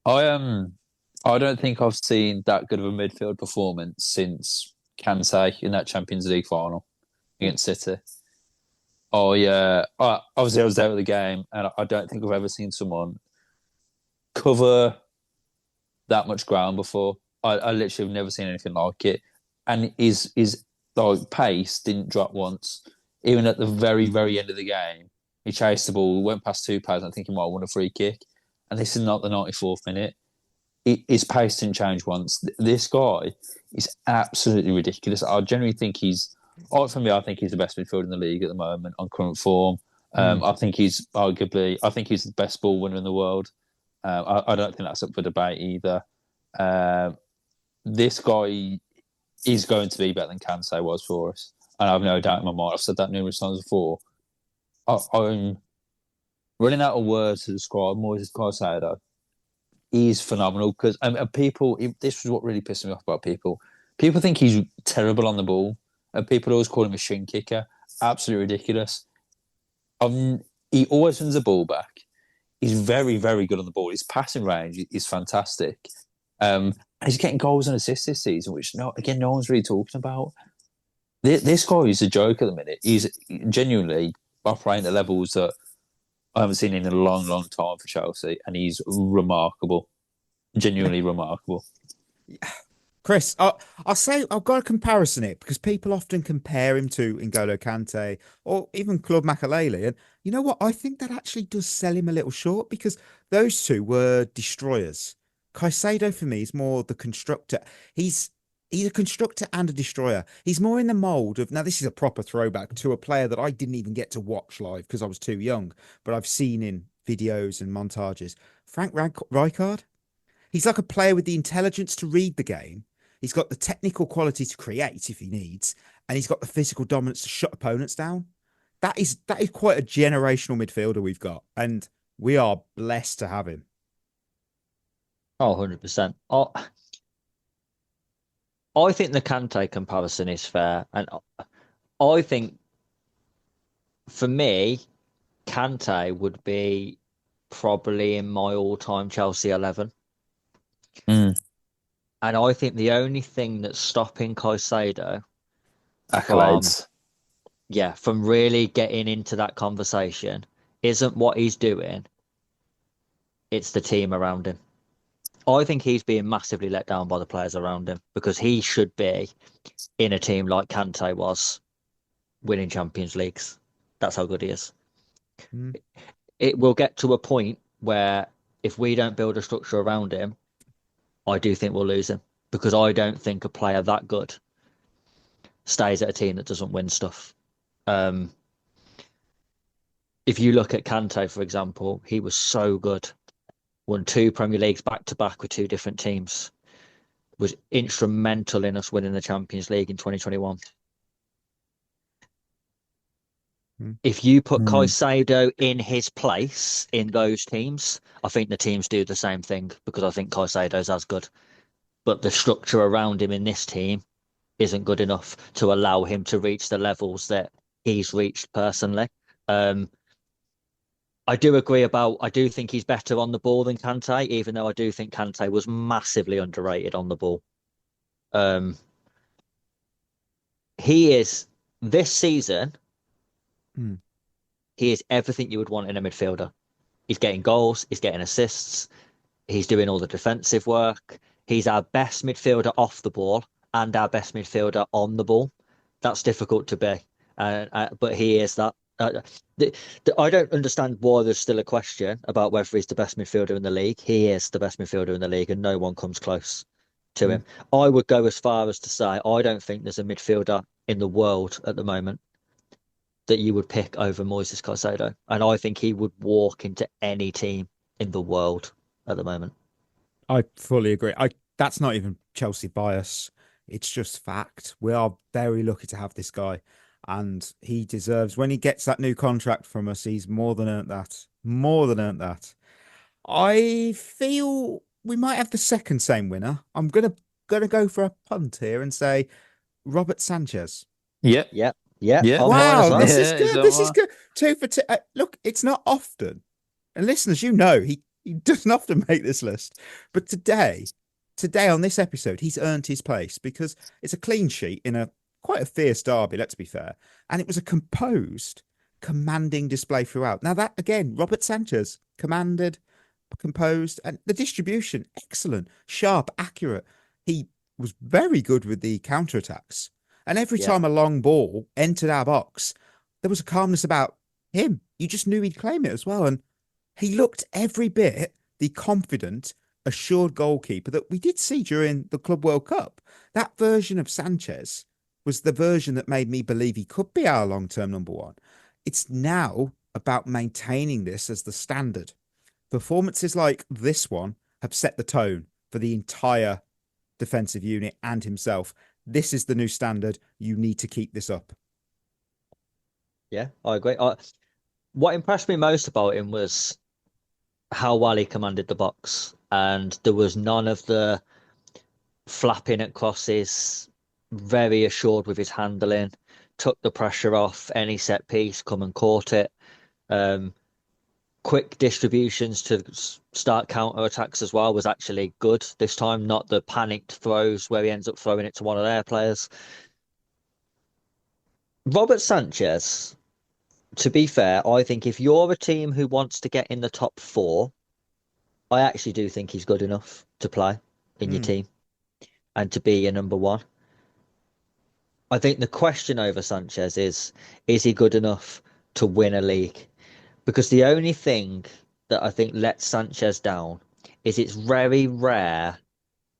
I don't think I've seen that good of a midfield performance since Kansai in that Champions League final against City. Obviously I was there at the game, and I don't think I've ever seen someone cover that much ground before. I literally have never seen anything like it. And his like pace didn't drop once. Even at the very, very end of the game, he chased the ball, went past 2 players, and I think he might have won a free kick. And this is not the 94th minute. His pace didn't change once. This guy is absolutely ridiculous. I genuinely think for me, I think he's the best midfielder in the league at the moment on current form. I think he's the best ball winner in the world. I don't think that's up for debate either. This guy is going to be better than Kansai was for us. And I have no doubt in my mind. I've said that numerous times before. I'm running out of words to describe Moises Caicedo. He's phenomenal because this was what really pissed me off about people. People think he's terrible on the ball, and people always call him a shin kicker. Absolutely ridiculous. He always wins the ball back. He's very, very good on the ball. His passing range is fantastic. And he's getting goals and assists this season, which no one's really talking about. This guy is a joke at the minute. He's genuinely operating at levels that I haven't seen in a long, long time for Chelsea, and he's remarkable. Genuinely remarkable. Chris, I'll say I've got a comparison here because people often compare him to N'Golo Kante or even Claude Makelele. And you know what? I think that actually does sell him a little short because those two were destroyers. Caicedo, for me, is more the constructor. He's a constructor and a destroyer. He's more in the mould of, now this is a proper throwback to a player that I didn't even get to watch live because I was too young, but I've seen in videos and montages. Frank Rijkaard. He's like a player with the intelligence to read the game. He's got the technical quality to create if he needs, and he's got the physical dominance to shut opponents down. That is quite a generational midfielder we've got, and we are blessed to have him. Oh, 100%. I think the Kante comparison is fair. And I think, for me, Kante would be probably in my all-time Chelsea 11. And I think the only thing that's stopping Caicedo Accolades. from really getting into that conversation isn't what he's doing. It's the team around him. I think he's being massively let down by the players around him because he should be in a team like Kante was, winning Champions Leagues. That's how good he is. It will get to a point where if we don't build a structure around him, I do think we'll lose him because I don't think a player that good stays at a team that doesn't win stuff. If you look at Kante, for example, he was so good. Won 2 Premier Leagues back-to-back with 2 different teams. was instrumental in us winning the Champions League in 2021. If you put Caicedo in his place in those teams, I think the teams do the same thing because I think Caicedo's as good. But the structure around him in this team isn't good enough to allow him to reach the levels that he's reached personally. I do agree I do think he's better on the ball than Kante, even though I do think Kante was massively underrated on the ball. He is, this season, he is everything you would want in a midfielder. He's getting goals, he's getting assists, he's doing all the defensive work. He's our best midfielder off the ball and our best midfielder on the ball. That's difficult to be, but he is that. I don't understand why there's still a question about whether he's the best midfielder in the league. He is the best midfielder in the league, and no one comes close to him. I would go as far as to say I don't think there's a midfielder in the world at the moment that you would pick over Moises Caicedo, and I think he would walk into any team in the world at the moment. I fully agree. That's not even Chelsea bias. It's just fact. We are very lucky to have this guy. And he deserves, when he gets that new contract from us, he's more than earned that. More than earned that. I feel we might have the second same winner. I'm gonna go for a punt here and say Robert Sanchez. Yep. Yeah. Wow, this is Yeah, good. This is good. 2 for 2. Look, it's not often. And listeners, he doesn't often make this list. But today on this episode, he's earned his place because it's a clean sheet in quite a fierce derby, let's be fair. And it was a composed, commanding display throughout. Now that, again, Robert Sanchez, commanded, composed, and the distribution, excellent, sharp, accurate. He was very good with the counterattacks. And every time a long ball entered our box, there was a calmness about him. You just knew he'd claim it as well. And he looked every bit the confident, assured goalkeeper that we did see during the Club World Cup. That version of Sanchez was the version that made me believe he could be our long-term number one. It's now about maintaining this as the standard. Performances like this one have set the tone for the entire defensive unit and himself. This is the new standard. You need to keep this up. Yeah, I agree. What impressed me most about him was how well he commanded the box. And there was none of the flapping at crosses, very assured with his handling, took the pressure off any set piece, come and caught it. Quick distributions to start counter attacks as well was actually good this time, not the panicked throws where he ends up throwing it to one of their players. Robert Sanchez, to be fair, I think if you're a team who wants to get in the top 4, I actually do think he's good enough to play in your team and to be your number one. I think the question over Sanchez is he good enough to win a league? Because the only thing that I think lets Sanchez down is it's very rare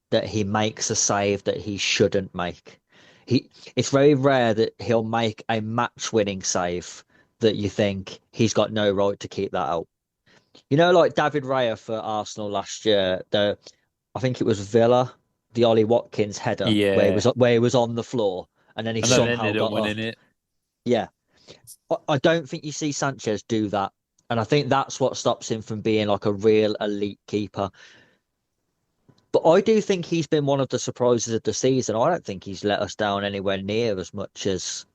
that he makes a save that he shouldn't make. It's very rare that he'll make a match-winning save that you think he's got no right to keep that out. You know, like David Raya for Arsenal last year, I think it was Villa, the Ollie Watkins header, where he was on the floor and then he somehow got winning it. Yeah. I don't think you see Sanchez do that. And I think that's what stops him from being like a real elite keeper. But I do think he's been one of the surprises of the season. I don't think he's let us down anywhere near as much as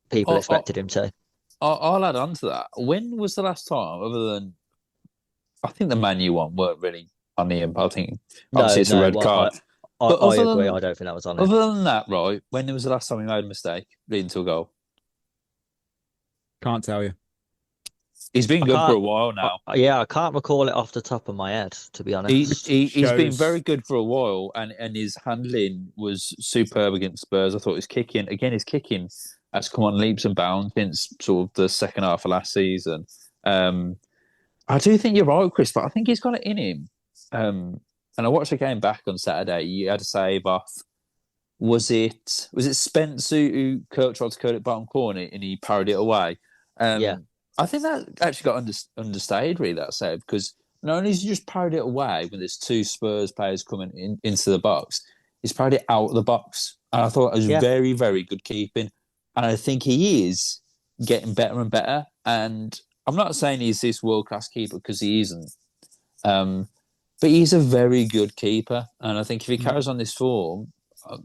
people expected him to. I'll add on to that. When was the last time, other than, I think the Man U one weren't really on him, but I think obviously it's a red card. I agree. I don't think that was on him. Other than that, right, when was the last time he made a mistake leading to a goal? Can't tell you. He's been good for a while now. I can't recall it off the top of my head, to be honest. He's been very good for a while, and his handling was superb against Spurs. I thought his kicking has come on leaps and bounds since sort of the second half of last season. I do think you're right, Chris, but I think he's got it in him. And I watched the game back on Saturday. He had a save off. Was it Spence who tried to cut it bottom corner and he parried it away? I think that actually got understated, really, that save, because not only has he just parried it away when there's two Spurs players coming into the box, he's parried it out of the box. And I thought it was very, very good keeping. And I think he is getting better and better. And I'm not saying he's this world-class keeper because he isn't. But he's a very good keeper. And I think if he carries on this form, I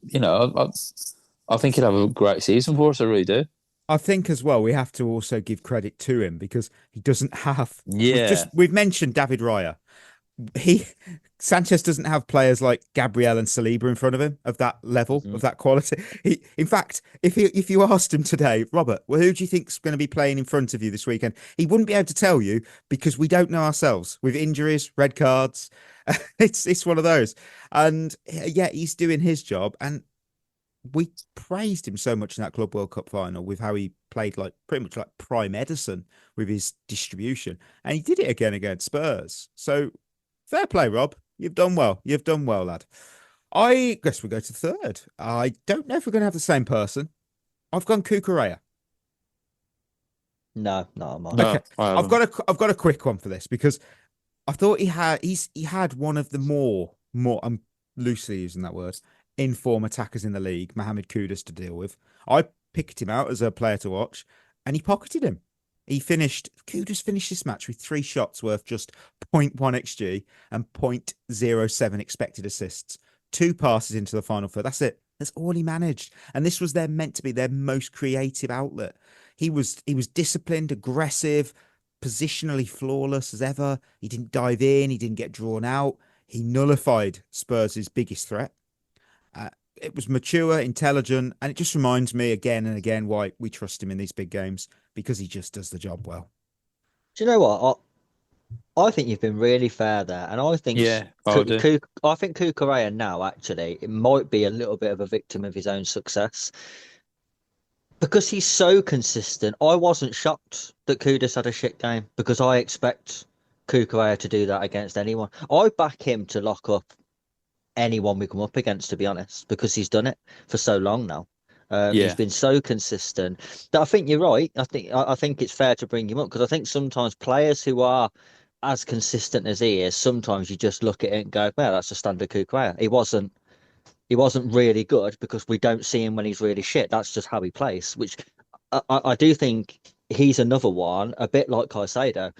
think he'll have a great season for us. I really do. I think as well, we have to also give credit to him because he doesn't have. Yeah. We've mentioned David Raya. Sanchez doesn't have players like Gabriel and Saliba in front of him of that level, of that quality. In fact, if you asked him today, Robert, well, who do you think's going to be playing in front of you this weekend? He wouldn't be able to tell you because we don't know ourselves with injuries, red cards. It's one of those. And yeah, he's doing his job. And we praised him so much in that Club World Cup final with how he played like pretty much like prime Edison with his distribution. And he did it again against Spurs. So fair play, Rob. You've done well. You've done well, lad. I guess we go to third. I don't know if we're going to have the same person. I've gone Cucurella. No, I'm not. Okay, I've got a quick one for this because I thought he had one of the more I'm loosely using that word, inform attackers in the league, Mohamed Kudus, to deal with. I picked him out as a player to watch, and he pocketed him. Kudus finished this match with 3 shots worth just 0.1 XG and 0.07 expected assists. 2 passes into the final third. That's it. That's all he managed. And this was meant to be their most creative outlet. He was disciplined, aggressive, positionally flawless as ever. He didn't dive in. He didn't get drawn out. He nullified Spurs' biggest threat. It was mature, intelligent, and it just reminds me again and again why we trust him in these big games, because he just does the job well. Do you know what? I think you've been really fair there, and I think I think Cucurella now actually it might be a little bit of a victim of his own success because he's so consistent. I wasn't shocked that Kudus had a shit game because I expect Cucurella to do that against anyone. I back him to lock up anyone we come up against, to be honest, because he's done it for so long now. He's been so consistent that I think you're right. I think it's fair to bring him up because I think sometimes players who are as consistent as he is, sometimes you just look at it and go, well, that's a standard Cucurella. He wasn't really good because we don't see him when he's really shit. That's just how he plays, which I do think he's another one, a bit like Caicedo.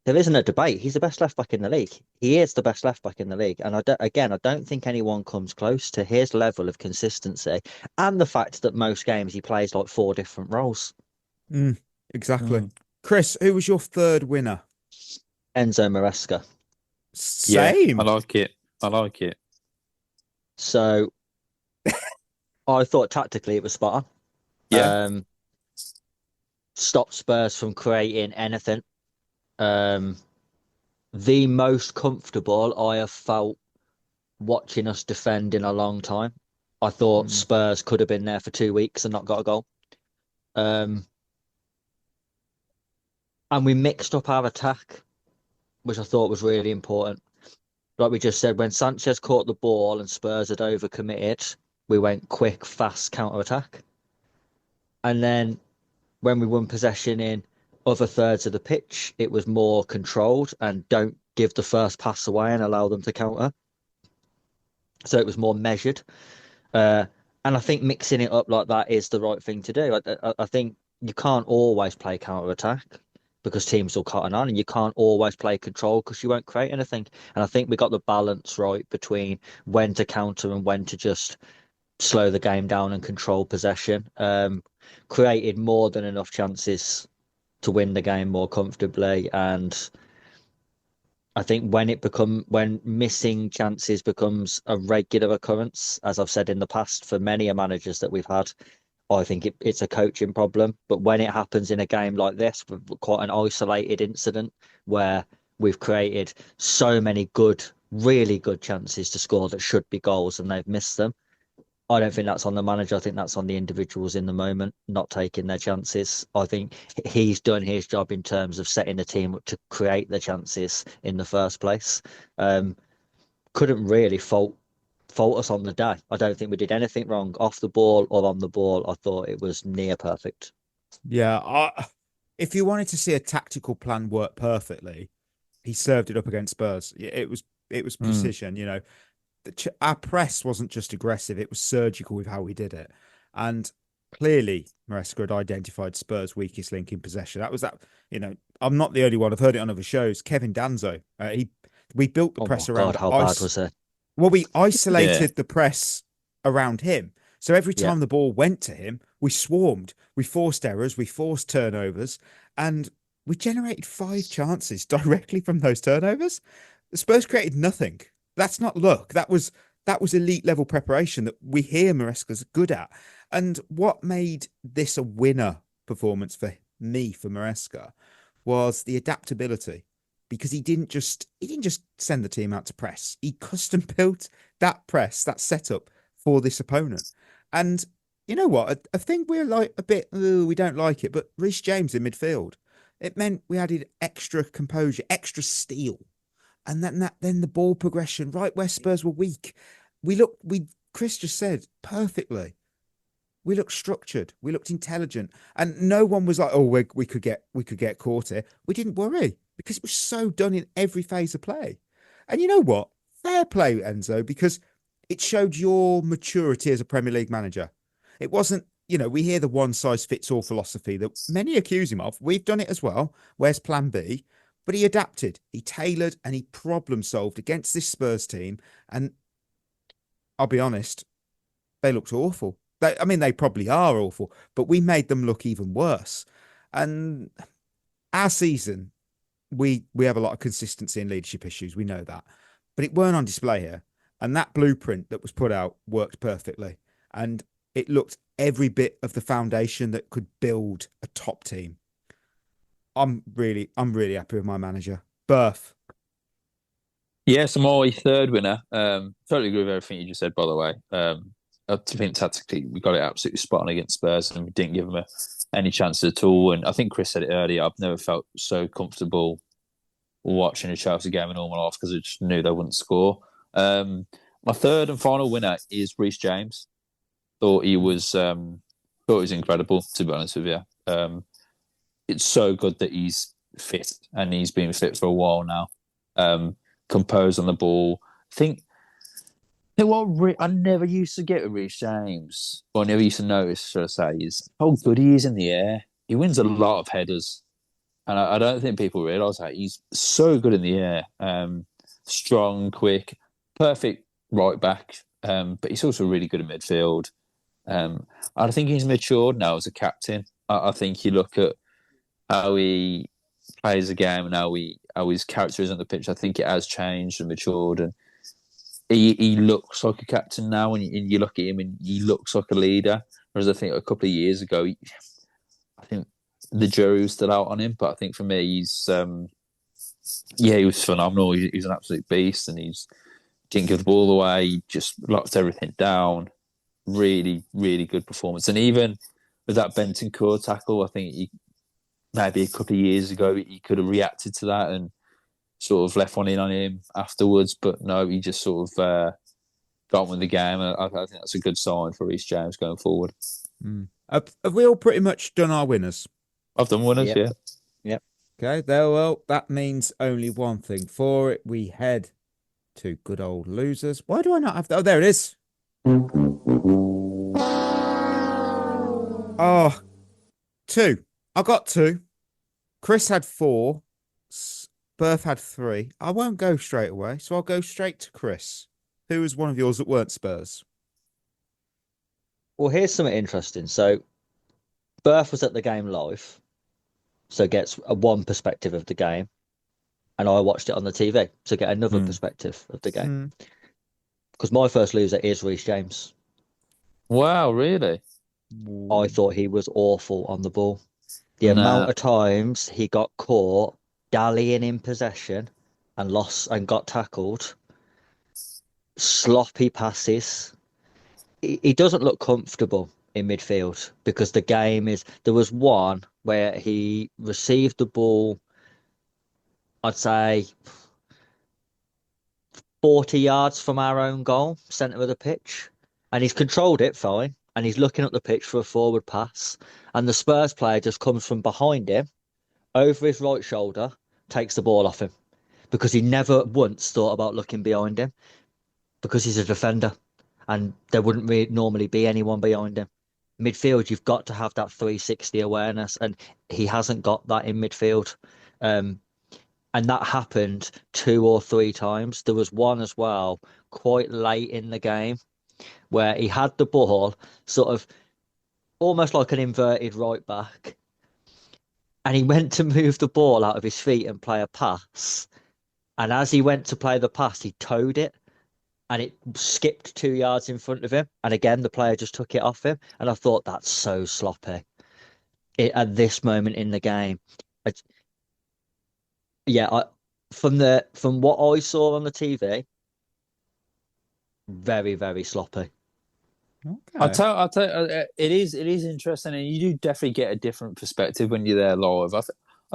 There isn't a debate. He's the best left back in the league. He is the best left back in the league. And I don't think anyone comes close to his level of consistency and the fact that most games he plays like 4 different roles. Exactly. Chris, who was your third winner? Enzo Maresca. Same. Yeah, I like it. So I thought tactically it was spot on. Yeah. Stopped Spurs from creating anything. The most comfortable I have felt watching us defend in a long time. I thought Spurs could have been there for 2 weeks and not got a goal. And we mixed up our attack, which I thought was really important. Like we just said, when Sanchez caught the ball and Spurs had overcommitted, we went quick, fast counter-attack. And then when we won possession in other thirds of the pitch, it was more controlled and don't give the first pass away and allow them to counter. So it was more measured. And I think mixing it up like that is the right thing to do. I think you can't always play counter-attack because teams will cotton on, and you can't always play control because you won't create anything. And I think we got the balance right between when to counter and when to just slow the game down and control possession. Created more than enough chances to win the game more comfortably, and I think when missing chances becomes a regular occurrence, as I've said in the past for many managers that we've had, I think it's a coaching problem. But when it happens in a game like this, quite an isolated incident where we've created so many really good chances to score that should be goals and they've missed them, I don't think that's on the manager. I think that's on the individuals in the moment, not taking their chances. I think he's done his job in terms of setting the team up to create the chances in the first place. Couldn't really fault us on the day. I don't think we did anything wrong off the ball or on the ball. I thought it was near perfect. Yeah. If you wanted to see a tactical plan work perfectly, he served it up against Spurs. It was precision. You know, our press wasn't just aggressive; it was surgical with how we did it, and clearly Maresca had identified Spurs' weakest link in possession. That was that. You know, I'm not the only one. I've heard it on other shows. Kevin Danzo, we built the press around. God, how bad was it? Well, we isolated the press around him. So every time the ball went to him, we swarmed, we forced errors, we forced turnovers, and we generated 5 chances directly from those turnovers. The Spurs created nothing. That's not luck. That was elite level preparation that we hear Maresca's good at. And what made this a winner performance for me, for Maresca, was the adaptability. Because he didn't just send the team out to press. He custom built that press, that setup for this opponent. And you know what? I think we're like a bit, we don't like it, but Reece James in midfield, it meant we added extra composure, extra steel. And then the ball progression, right where Spurs were weak. Chris just said perfectly. We looked structured. We looked intelligent. And no one was like, oh, we could get caught here. We didn't worry because it was so done in every phase of play. And you know what? Fair play, Enzo, because it showed your maturity as a Premier League manager. It wasn't, you know, we hear the one-size-fits-all philosophy that many accuse him of. We've done it as well. Where's plan B? But he adapted, he tailored, and he problem-solved against this Spurs team. And I'll be honest, they looked awful. They probably are awful, but we made them look even worse. And our season, we have a lot of consistency and leadership issues. We know that. But it weren't on display here. And that blueprint that was put out worked perfectly. And it looked every bit of the foundation that could build a top team. I'm really happy with my manager. Berth. Yes, my third winner. Totally agree with everything you just said, by the way. I think tactically we got it absolutely spot on against Spurs and we didn't give them any chance at all. And I think Chris said it earlier, I've never felt so comfortable watching a Chelsea game in all my life because I just knew they wouldn't score. My third and final winner is Reece James. Thought he was incredible, to be honest with you. It's so good that he's fit and he's been fit for a while now. Composed on the ball. What I never used to get with Reece James, or I never used to notice, should I say, is how good he is in the air. He wins a lot of headers. And I don't think people realise that. He's so good in the air. Strong, quick, perfect right back. But he's also really good in midfield. I think he's matured now as a captain. I think you look at how he plays the game and how his character is on the pitch. I think it has changed and matured, and he looks like a captain now. And you look at him, and he looks like a leader. Whereas I think a couple of years ago, I think the jury was still out on him. But I think for me, he was phenomenal. He's an absolute beast, and he didn't give the ball away. He just locked everything down. Really, really good performance. And even with that Bentancur tackle, I think maybe a couple of years ago, he could have reacted to that and sort of left one in on him afterwards. But no, he just sort of got on with the game. I think that's a good sign for Reece James going forward. Have we all pretty much done our winners? I've done winners, yeah. Yep. Okay, well, that means only one thing. For it, we head to good old losers. Why do I not have that? Oh, there it is. Oh, 2. I got 2. Chris had 4. Berth had 3. I won't go straight away, so I'll go straight to Chris. Who was one of yours that weren't Spurs? Well, here's something interesting. So, Berth was at the game live, so gets one perspective of the game, and I watched it on the TV to get another perspective of the game. Because my first loser is Reece James. Wow, really? I thought he was awful on the ball. The amount of times he got caught dallying in possession and lost and got tackled, sloppy passes. He doesn't look comfortable in midfield because the game is. There was one where he received the ball, I'd say 40 yards from our own goal, centre of the pitch, and he's controlled it fine. And he's looking up the pitch for a forward pass. And the Spurs player just comes from behind him, over his right shoulder, takes the ball off him. because he never once thought about looking behind him because he's a defender and there wouldn't really normally be anyone behind him. Midfield, you've got to have that 360 awareness, and he hasn't got that in midfield. And that happened 2 or 3 times. There was one as well, quite late in the game, where he had the ball, sort of almost like an inverted right back, and he went to move the ball out of his feet and play a pass. And as he went to play the pass, he toed it, and it skipped 2 yards in front of him. And again, the player just took it off him. And I thought, that's so sloppy at this moment in the game. From what I saw on the TV, very, very sloppy. Okay. I'll tell it is interesting, and you do definitely get a different perspective when you're there live. I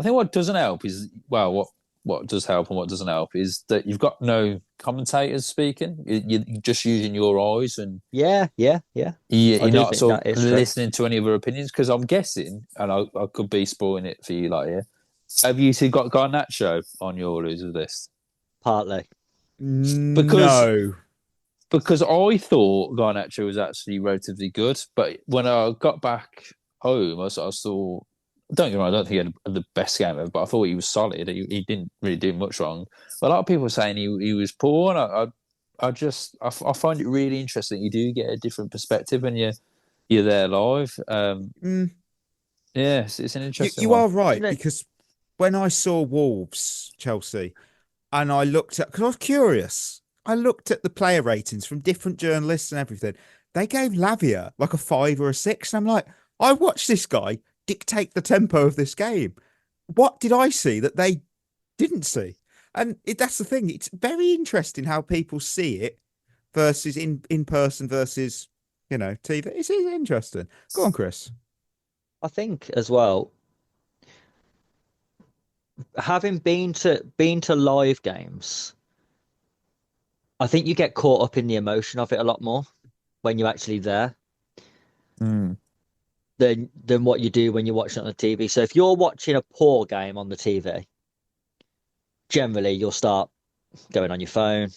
think what doesn't help is, well, what does help and what doesn't help is that you've got no commentators speaking. You're just using your eyes, and Yeah. you're not sort of true. listening to any other opinions. Because I'm guessing, and I could be spoiling it for you, like here. Have you two got Garnacho on your loser list? Partly. No. Because I thought Garnacho was actually relatively good, but when I got back home, I saw. Don't get me wrong, I don't think he had the best game ever, but I thought he was solid. He didn't really do much wrong. But a lot of people were saying he was poor, and I find it really interesting. You do get a different perspective when you're there live. Yeah, it's an interesting. You one. are right, because when I saw Wolves Chelsea, and I looked at, because I was curious, I looked at the player ratings from different journalists and everything. They gave Lavia like a 5 or a 6, and I'm like, I watched this guy dictate the tempo of this game. What did I see that they didn't see? And that's the thing. It's very interesting how people see it versus in person versus, TV. It's interesting. Go on, Chris. I think as well, having been to live games, I think you get caught up in the emotion of it a lot more when you're actually there. Than what you do when you're watching it on the TV. So if you're watching a poor game on the TV, generally you'll start going on your phone,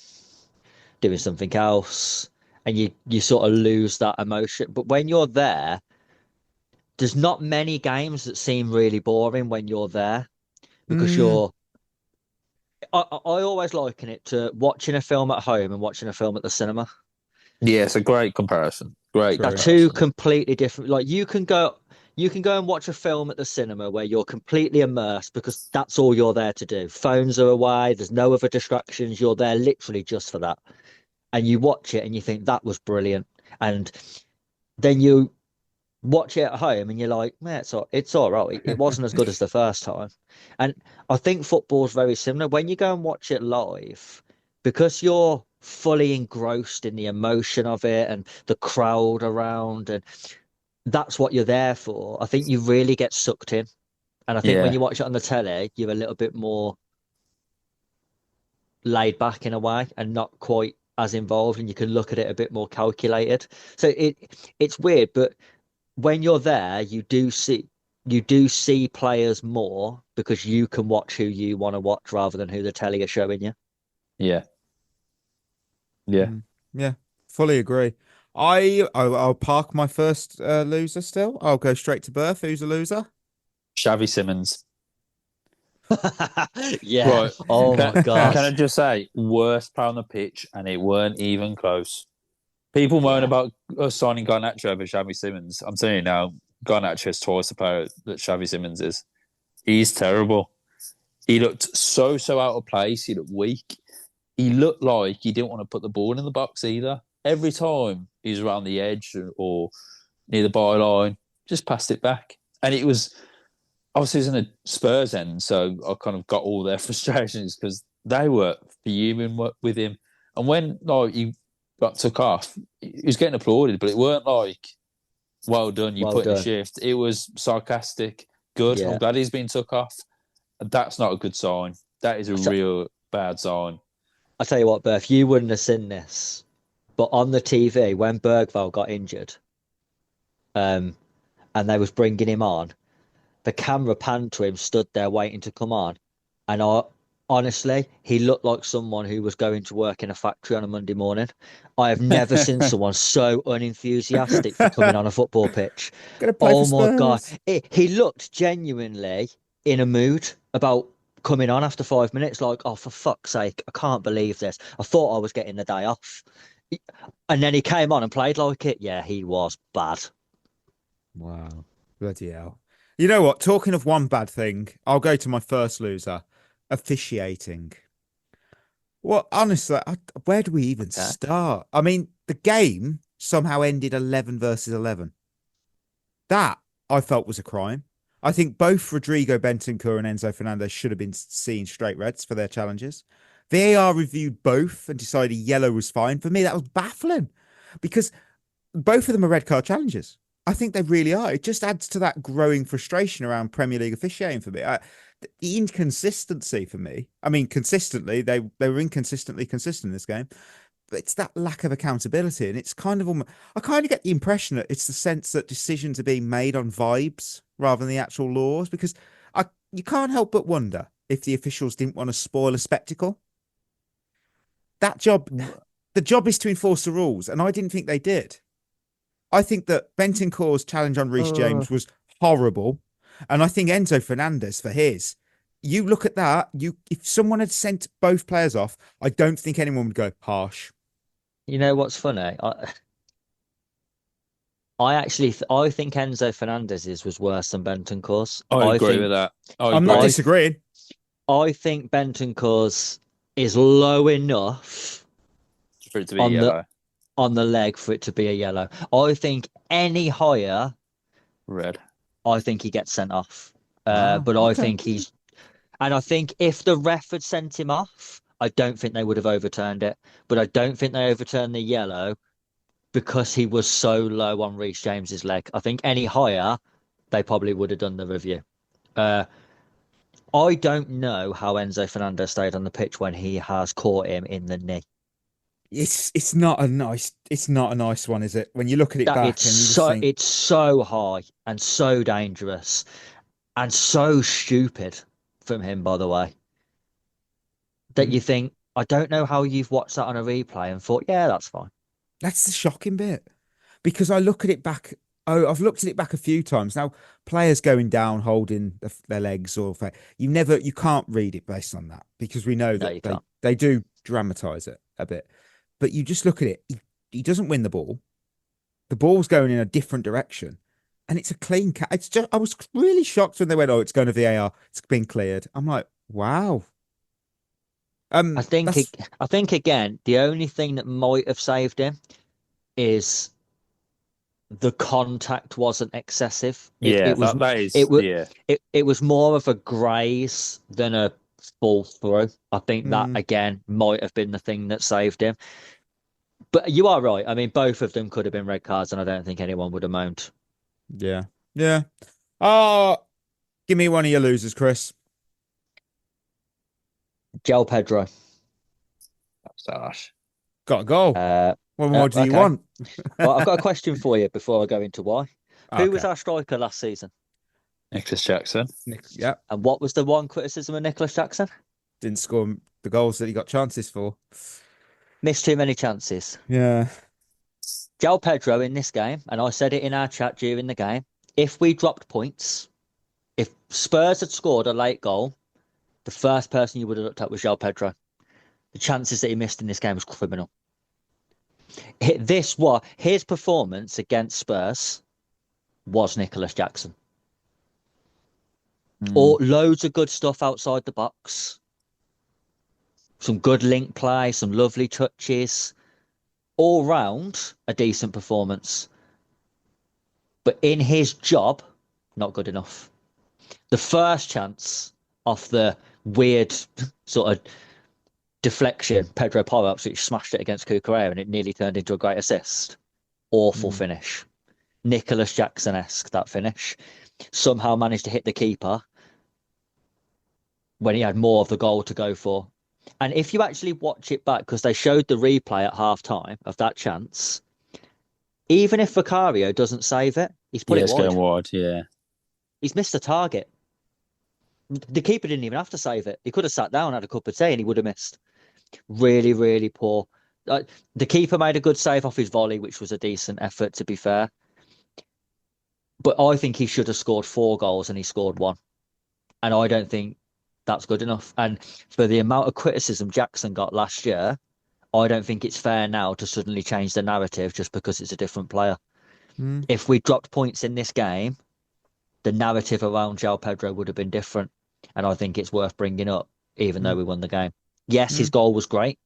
doing something else, and you sort of lose that emotion. But when you're there's not many games that seem really boring when you're there, because I always liken it to watching a film at home and watching a film at the cinema. Yeah, it's a great comparison. They're two completely different. Like you can go and watch a film at the cinema where you're completely immersed because that's all you're there to do. Phones are away. There's no other distractions. You're there literally just for that. And you watch it and you think that was brilliant. And then you watch it at home and you're like, man, it's all right. It wasn't as good as the first time. And I think football's very similar. When you go and watch it live, because you're fully engrossed in the emotion of it and the crowd around, and that's what you're there for. I think you really get sucked in. And I think when you watch it on the telly, you're a little bit more laid back in a way and not quite as involved, and you can look at it a bit more calculated. So it's weird, but when you're there, you do see players more because you can watch who you want to watch rather than who the telly are showing you. Yeah. Yeah, fully agree. I'll park my first loser still. I'll go straight to birth. Who's a loser? Xavi Simons. Yeah. Right. Oh my God. Can I just say, worst player on the pitch, and it weren't even close. People moan about us signing Garnacho over Xavi Simons. I'm telling you now, Garnacho is twice the player that Xavi Simons is. He's terrible. He looked so out of place. He looked weak. He looked like he didn't want to put the ball in the box either. Every time he was around the edge or near the byline, just passed it back. And it was, obviously it was in a Spurs end, so I kind of got all their frustrations because they were fuming with him. And when he got took off, he was getting applauded, but it weren't like, well done, you put in a shift. It was sarcastic, good. Yeah. I'm glad he's been took off. That's not a good sign. That is a real bad sign. I'll tell you what, Berth, you wouldn't have seen this, but on the TV, when Bergvall got injured, and they was bringing him on, the camera panned to him, stood there waiting to come on, and I Honestly, he looked like someone who was going to work in a factory on a Monday morning. I have never seen someone so unenthusiastic for coming on a football pitch. Gonna play for Oh my God. Spurs. He looked genuinely in a mood about coming on after 5 minutes, like, oh, for fuck's sake, I can't believe this. I thought I was getting the day off. And then he came on and played like it. Yeah, he was bad. Wow. Bloody hell. You know what? Talking of one bad thing, I'll go to my first loser. Officiating. Well, honestly, where do we even start? I mean, the game somehow ended 11 versus 11. That, I felt, was a crime. I think both Rodrigo Bentancur and Enzo Fernandez should have been seen straight reds for their challenges. VAR reviewed both and decided yellow was fine. For me, that was baffling because both of them are red card challenges. I think they really are. It just adds to that growing frustration around Premier League officiating for me. The inconsistency for me. I mean, consistently, they were inconsistently consistent in this game. But it's that lack of accountability. And it's kind of almost, I kind of get the impression that it's the sense that decisions are being made on vibes rather than the actual laws, because you can't help but wonder if the officials didn't want to spoil a spectacle. The job is to enforce the rules, and I didn't think they did. I think that Bentancur's challenge on Reece James was horrible, and I think Enzo Fernandez for his. You look at that. If someone had sent both players off, I don't think anyone would go harsh. You know what's funny? I think Enzo Fernandez's was worse than Bentancur's. I agree with that. I'm not disagreeing. I think Bentancur's is low enough for it to be yellow on the leg for it to be a yellow. I think any higher, red. I think he gets sent off. Wow, but I think and I think if the ref had sent him off, I don't think they would have overturned it. But I don't think they overturned the yellow because he was so low on Reece James's leg. I think any higher, they probably would have done the review. I don't know how Enzo Fernandez stayed on the pitch when he has caught him in the knee. It's not a nice one, is it? When you look at it back, it's so high and so dangerous and so stupid from him, by the way, that you think, I don't know how you've watched that on a replay and thought, yeah, that's fine. That's the shocking bit, because I look at it back. Oh, I've looked at it back a few times now. Players going down, holding their legs, you can't read it based on that, because we know that they do dramatize it a bit. But you just look at it. He doesn't win the ball. The ball's going in a different direction, and it's a clean catch. It's just, I was really shocked when they went, "Oh, it's going to VAR. It's been cleared." I'm like, wow. I think again, the only thing that might have saved him is the contact wasn't excessive. It was more of a graze than a fall through. I think that again might have been the thing that saved him. But you are right. I mean, both of them could have been red cards, and I don't think anyone would have moaned. Yeah. Give me one of your losers, Chris. João Pedro. That's harsh. Got to go. What more do you want? Well, I've got a question for you before I go into why. Who was our striker last season? Nicholas Jackson. Yeah. And what was the one criticism of Nicholas Jackson? Didn't score the goals that he got chances for. Missed too many chances. Yeah. João Pedro in this game, and I said it in our chat during the game, if we dropped points, if Spurs had scored a late goal, the first person you would have looked at was João Pedro. The chances that he missed in this game was criminal. His performance against Spurs was Nicholas Jackson. Or loads of good stuff outside the box. Some good link play, some lovely touches. All round, a decent performance. But in his job, not good enough. The first chance off the weird sort of deflection, Pedro Porro absolutely smashed it against Cucurella and it nearly turned into a great assist. Awful finish. Nicholas Jackson-esque, that finish. Somehow managed to hit the keeper when he had more of the goal to go for. And if you actually watch it back, because they showed the replay at half-time of that chance, even if Vicario doesn't save it, he's put it wide. Going wide, yeah. He's missed the target. The keeper didn't even have to save it. He could have sat down, had a cup of tea, and he would have missed. Really, really poor. The keeper made a good save off his volley, which was a decent effort, to be fair. But I think he should have scored 4 goals and he scored 1. And I don't think that's good enough. And for the amount of criticism Jackson got last year, I don't think it's fair now to suddenly change the narrative just because it's a different player. If we dropped points in this game, the narrative around João Pedro would have been different. And I think it's worth bringing up, even though we won the game. Yes, his goal was great,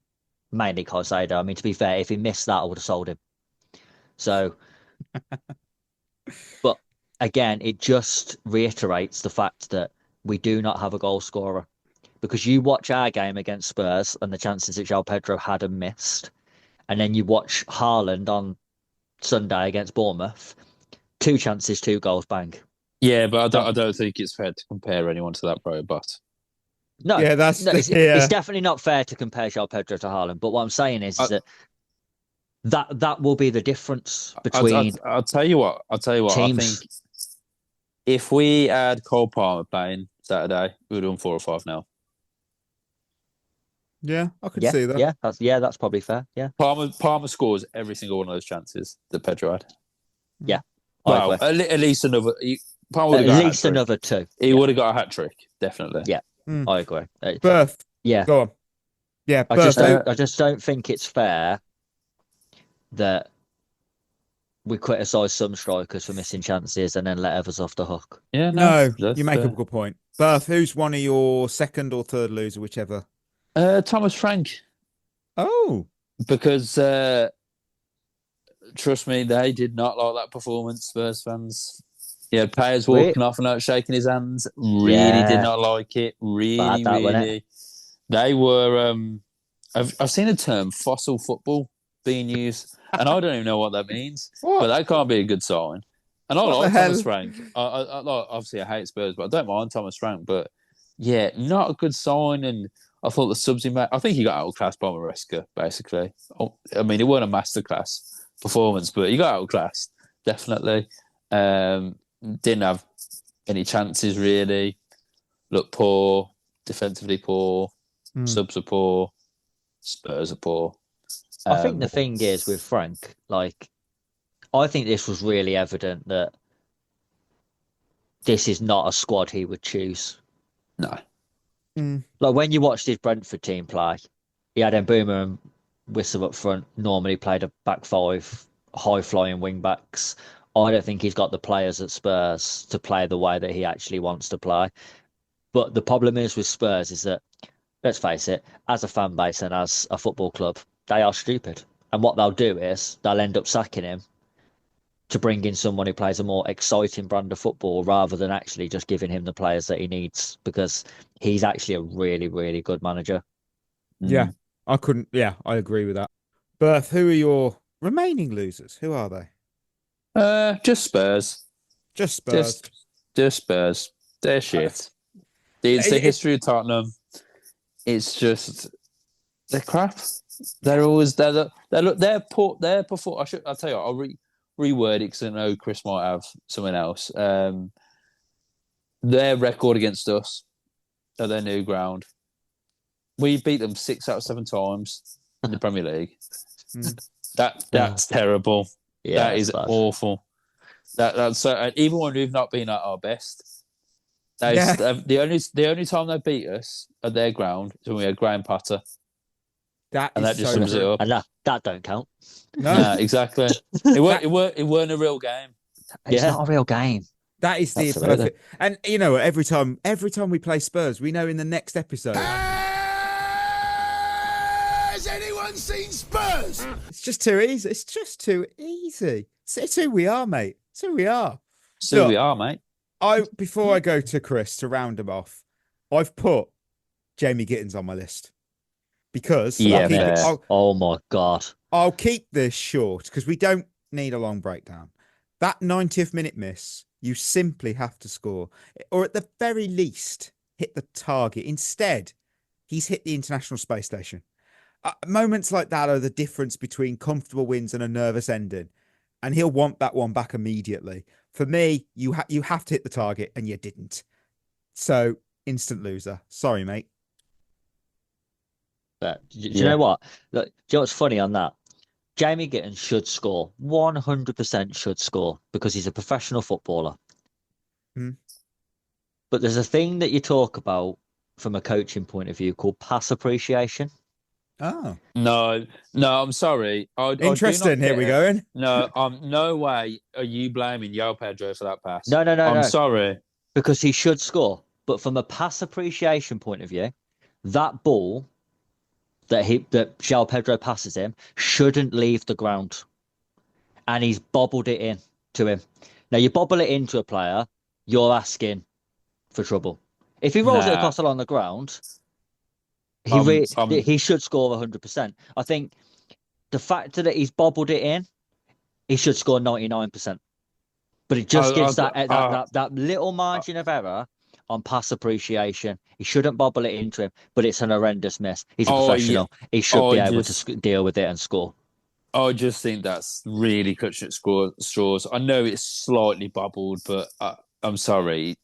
mainly Caicedo. I mean, to be fair, if he missed that, I would have sold him. So, but again, it just reiterates the fact that we do not have a goal scorer. Because you watch our game against Spurs and the chances that João Pedro had and missed, and then you watch Haaland on Sunday against Bournemouth, 2 chances, 2 goals, bang. Yeah, but I don't think it's fair to compare anyone to that, bro. But No, Yeah, it's definitely not fair to compare João Pedro to Haaland. But what I'm saying is that will be the difference between. I'll tell you what. Teams. I think if we had Cole Palmer playing Saturday, we would have won 4 or 5 now. Yeah, I could see that. That's probably fair. Yeah, Palmer scores every single one of those chances that Pedro had. Yeah, well, at least another. Palmer at least another 2. He would have got a hat trick, definitely. Yeah, I agree. Berth. Yeah, go on. Yeah, I just don't think it's fair that we criticise some strikers for missing chances and then let others off the hook. Yeah, no, you make a good point. Berth, who's one of your second or third loser, whichever? Thomas Frank. Oh, because trust me, they did not like that performance. Spurs fans. Yeah, players walking off and not shaking his hands. Really did not like it. Really. They were. I've seen the term "fossil football" being used, and I don't even know what that means. But that can't be a good sign. And I like Thomas Frank. Obviously, I hate Spurs, but I don't mind Thomas Frank. But yeah, not a good sign. And I thought the subs he made. I think he got outclassed by Maresca. Basically, I mean, it wasn't a masterclass performance, but he got outclassed definitely. Didn't have any chances really. Looked poor, defensively poor. Subs are poor. Spurs are poor. I think the thing is with Frank, like, I think this was really evident that this is not a squad he would choose. No. Like when you watched his Brentford team play, he had Mbeumo and Wesl up front. Normally played a back 5, high flying wing backs. I don't think he's got the players at Spurs to play the way that he actually wants to play. But the problem is with Spurs is that, let's face it, as a fan base and as a football club, they are stupid. And what they'll do is they'll end up sacking him to bring in someone who plays a more exciting brand of football rather than actually just giving him the players that he needs, because he's actually a really, really good manager. Yeah, I agree with that. Berth, who are your remaining losers? Who are they? Just Spurs. Just Spurs. Just Spurs. They're shit. It's the history of Tottenham. It's just they're crap. They're always they're poor. I'll tell you what, I'll reword it because I know Chris might have something else. Their record against us at their new ground, we beat them 6 out of 7 times in the Premier League. That's terrible. Yeah, that is awful. That's so. Even when we've not been at our best, the only time they beat us at their ground is when we had Graham Potter. That just sums it up. And that don't count. No, exactly. It weren't a real game. It's not a real game. That is the perfect. And you know, every time we play Spurs, we know in the next episode. Has anyone seen Spurs? It's just too easy. It's just too easy. It's who we are, mate. It's who we are. We are, mate. Before I go to Chris to round him off, I've put Jamie Gittins on my list because oh my god, I'll keep this short because we don't need a long breakdown. That 90th minute miss, you simply have to score, or at the very least hit the target. Instead, he's hit the International Space Station. Moments like that are the difference between comfortable wins and a nervous ending, and he'll want that one back immediately. For me, you have to hit the target, and you didn't. So instant loser. Sorry, mate. But do you know what? Look, do you know what's funny on that? Jamie Gittins should score. 100% should score because he's a professional footballer. Hmm. But there's a thing that you talk about from a coaching point of view called pass appreciation. Oh, No, I'm sorry. I do not interesting. Here get we it. go. No, no way are you blaming João Pedro for that pass. No. I'm sorry. Because he should score. But from a pass appreciation point of view, that ball that João Pedro passes him shouldn't leave the ground. And he's bobbled it in to him. Now, you bobble it into a player, you're asking for trouble. If he rolls it across along the ground, he should score 100%. I think the fact that he's bobbled it in, he should score 99%. But it just gives that little margin of error on pass appreciation. He shouldn't bobble it into him, but it's an horrendous miss. He's a professional. He should be able to deal with it and score. I just think that's really clutching at straws. I know it's slightly bubbled, but I'm sorry.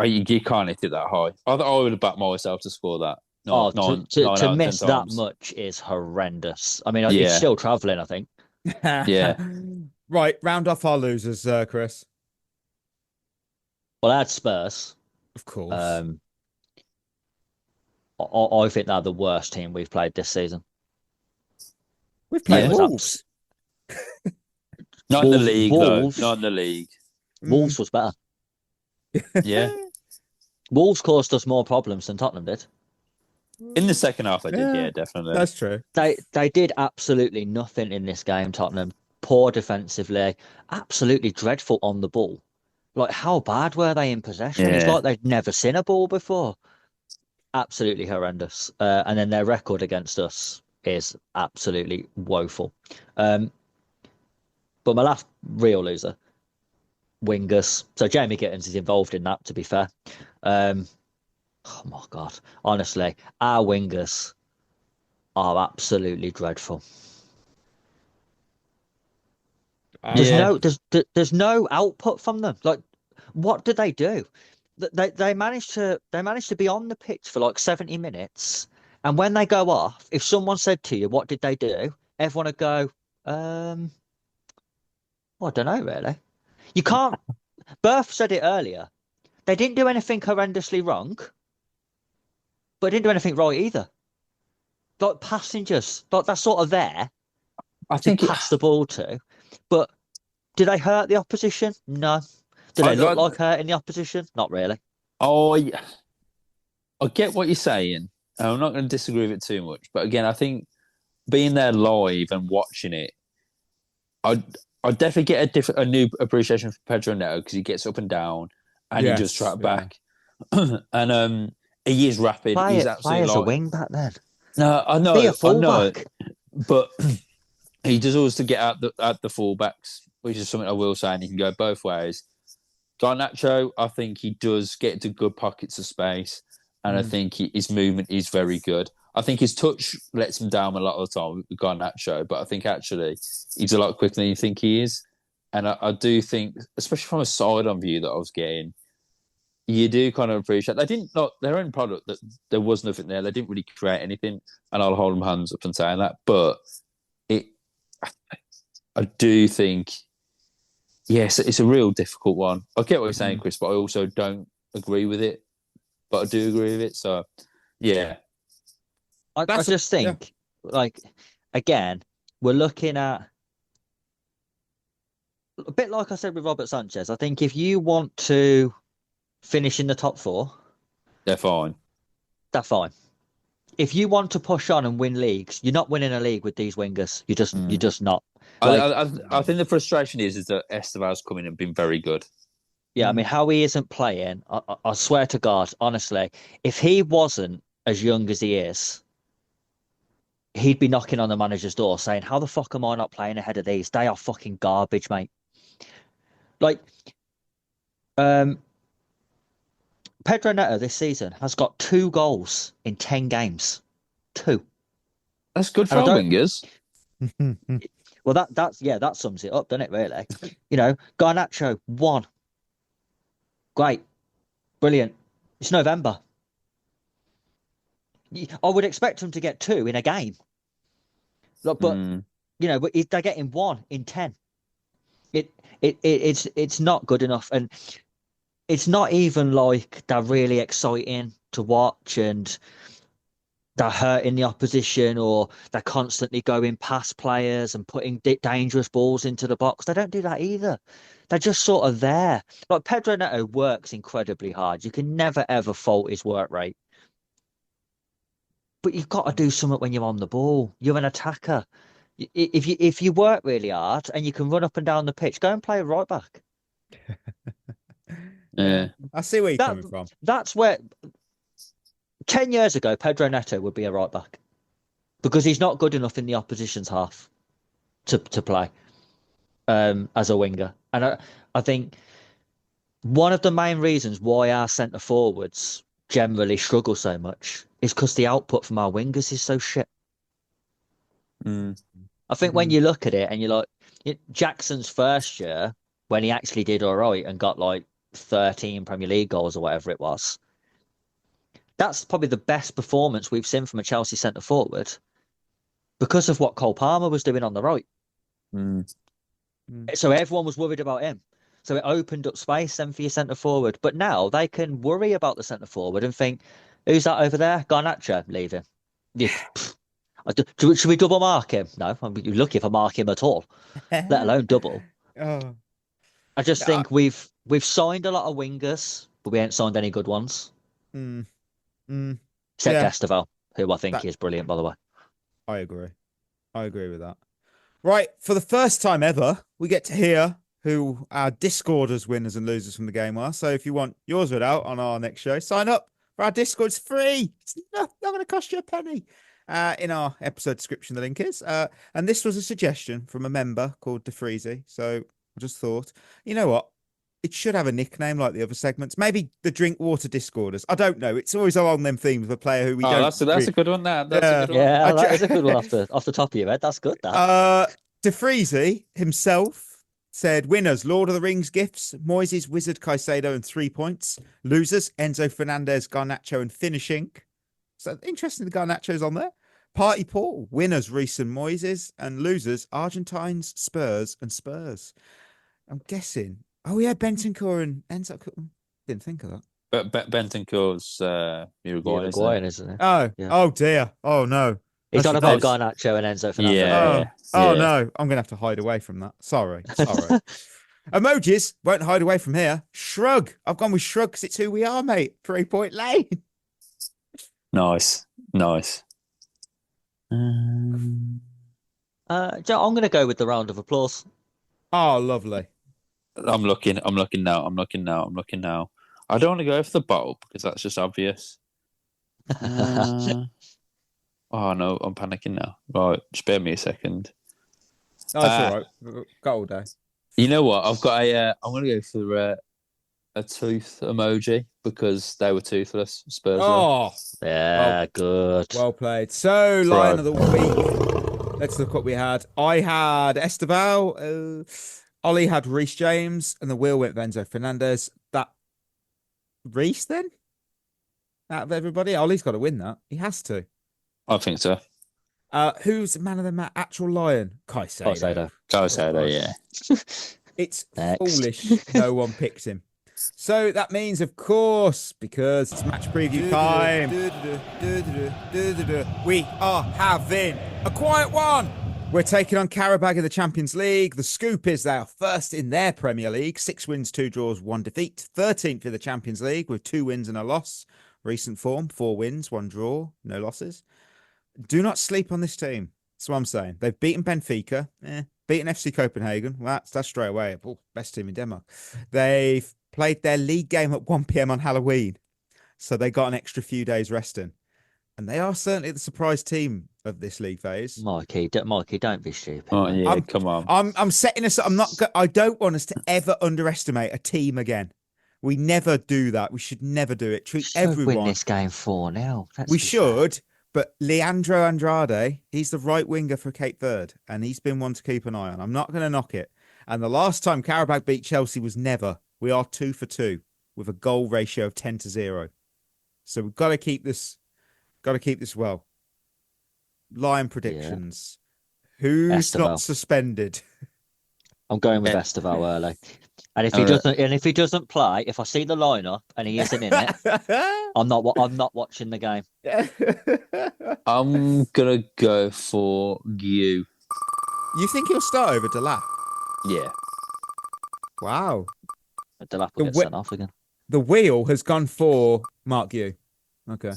You can't hit it that high. I would have backed myself to score that. To miss that much is horrendous. I mean, it's still travelling, I think. Yeah. Right, round off our losers, Chris. Well, I had Spurs. Of course. I think they're the worst team we've played this season. We've played Wolves. Not in the league, though. Not in the league. Wolves was better. Yeah. Wolves caused us more problems than Tottenham did. In the second half, they did, yeah, definitely. That's true. They did absolutely nothing in this game, Tottenham. Poor defensively, absolutely dreadful on the ball. Like, how bad were they in possession? Yeah. It's like they'd never seen a ball before. Absolutely horrendous. And then their record against us is absolutely woeful. But my last real loser, wingers. So Jamie Gittins is involved in that, to be fair. Oh my God. Honestly, our wingers are absolutely dreadful. There's no output from them. Like, what do they do? They managed to be on the pitch for like 70 minutes, and when they go off, if someone said to you, "What did they do?" everyone would go, "Well, I don't know, really." You can't. Berth said it earlier. They didn't do anything horrendously wrong, but they didn't do anything right either. Like passengers, like they're sort of there. I think pass the ball to, but do they hurt the opposition? No. Do they look like hurting the opposition? Not really. Oh, yeah. I get what you're saying. I'm not going to disagree with it too much, but again, I think being there live and watching it, I definitely get a new appreciation for Pedro Neto because he gets up and down and he just track back, and he is rapid. He's absolutely as a wing back then. No, I know. Be a fullback. But he does always to get at the fullbacks, which is something I will say, and he can go both ways. Garnacho, I think he does get into good pockets of space, and I think his movement is very good. I think his touch lets him down a lot of the time with Garnacho, but I think actually he's a lot quicker than you think he is. And I do think, especially from a side-on view that I was getting, you do kind of appreciate they didn't not their own product, that there was nothing there. They didn't really create anything, and I'll hold them hands up and saying that. But I do think, yes, it's a real difficult one. I get what you're saying, Chris, but I also don't agree with it. But I do agree with it. So, yeah. I just think, like, again, we're looking at a bit like I said with Robert Sanchez. I think if you want to finish in the top four, they're fine. They're fine. If you want to push on and win leagues, you're not winning a league with these wingers. You're just not. Like, I think the frustration is that Estevar's coming and been very good. Yeah, I mean, how he isn't playing, I swear to God, honestly, if he wasn't as young as he is, he'd be knocking on the manager's door saying, how the fuck am I not playing ahead of these? They are fucking garbage, mate. Like, Pedro Neto this season has got 2 goals in 10 games. 2. That's good for our wingers. Well, that sums it up, doesn't it, really? You know, Garnacho, 1. Great. Brilliant. It's November. I would expect them to get 2 in a game. Look, but but if they're getting 1 in 10, it's not good enough, and it's not even like they're really exciting to watch, and they're hurting the opposition, or they're constantly going past players and putting dangerous balls into the box. They don't do that either. They're just sort of there. Like Pedro Neto works incredibly hard. You can never ever fault his work rate. But you've got to do something when you're on the ball. You're an attacker. If you work really hard and you can run up and down the pitch, go and play right back. Yeah. I see where you're coming from. That's where 10 years ago, Pedro Neto would be a right back because he's not good enough in the opposition's half to play as a winger. And I think one of the main reasons why our centre forwards generally struggle so much is because the output from our wingers is so shit. I think when you look at it and you're like, Jackson's first year, when he actually did all right and got like 13 Premier League goals or whatever it was, that's probably the best performance we've seen from a Chelsea centre forward because of what Cole Palmer was doing on the right. So everyone was worried about him. So it opened up space then for your centre forward. But now they can worry about the centre forward and think, who's that over there? Garnacho, leave him. Yeah. Should we double mark him? No, you're lucky if I mark him at all, let alone double. I just think we've signed a lot of wingers, but we ain't signed any good ones. Except Esteval, who I think is brilliant, by the way. I agree with that. Right, for the first time ever, we get to hear who our Discorders winners and losers from the game are. So if you want yours read out on our next show, sign up for our Discord. It's free. It's not going to cost you a penny. In our episode description, the link is. And this was a suggestion from a member called DeFreezy. So I just thought, you know what? It should have a nickname like the other segments. Maybe the Drinkwater Discorders. I don't know. It's always along them themes of a player who we don't. That's a good one. That's a good one. Yeah, that is a good one off the top of your head. That's good. That. DeFreezy himself said, winners, Lord of the Rings gifts, Moises, Wizard, Caicedo, and 3 points. Losers, Enzo Fernandez, Garnacho, and finishing. So interesting, the Garnacho's on there. Party Paul, winners, Reece and Moises, and losers, Argentines, Spurs, and Spurs. I'm guessing. Oh yeah, Bentancur and Enzo. Didn't think of that. But Bentancur's Uruguayan, isn't it? Oh, yeah. Oh dear. Oh no. He's on about Garnacho and Enzo Fernandez. Oh no, I'm gonna have to hide away from that. Sorry. Emojis won't hide away from here. Shrug. I've gone with shrug because it's who we are, mate. 3 Point Lane. Nice. I'm going to go with the round of applause. Oh, lovely. I'm looking now. I don't want to go for the bottle because that's just obvious. Oh no, I'm panicking now. Right, spare me a second. Oh, it's all right. Got all day. You know what? I've got I'm going to go for a tooth emoji because they were toothless. Spurs. Yeah, good. Well played. So, Lion of the Week. Let's look what we had. I had Esteval. Ollie had Reece James, and the wheel went Enzo Fernandez. That Reece then? Out of everybody, Ollie's got to win that. He has to. I think so. Who's man of the match? Actual Lion. Caicedo, yeah. It's foolish. No one picked him. So that means, of course, because it's match preview time, we are having a quiet one. We're taking on Qarabag in the Champions League. The scoop is they are first in their Premier League. 6 wins, 2 draws, 1 defeat. 13th in the Champions League with 2 wins and a loss. Recent form, 4 wins, 1 draw, no losses. Do not sleep on this team. That's what I'm saying. They've beaten Benfica, beaten FC Copenhagen. Well, that's straight away. Best team in Denmark. They've played their league game at 1 p.m. on Halloween. So they got an extra few days resting. And they are certainly the surprise team of this league phase. Mikey, don't be stupid. Oh yeah, come on. I'm setting us. I don't want us to ever underestimate a team again. We never do that. We should never do it. Treat everyone. Win this game 4-0. We should. But Leandro Andrade, he's the right winger for Cape Verde, and he's been one to keep an eye on. I'm not going to knock it. And the last time Qarabag beat Chelsea was never. We are 2 for 2 with a goal ratio of 10-0. So we've got to keep this. Got to keep this well. Lion predictions. Who's Esteval. not suspended? I'm going with Esteval early. And if he doesn't play, if I see the lineup and he isn't in it, I'm not watching the game. I'm gonna go for you. You think he'll start over Delap? Yeah. Wow. Delap will get sent off again. The wheel has gone for Mark Yu. Okay.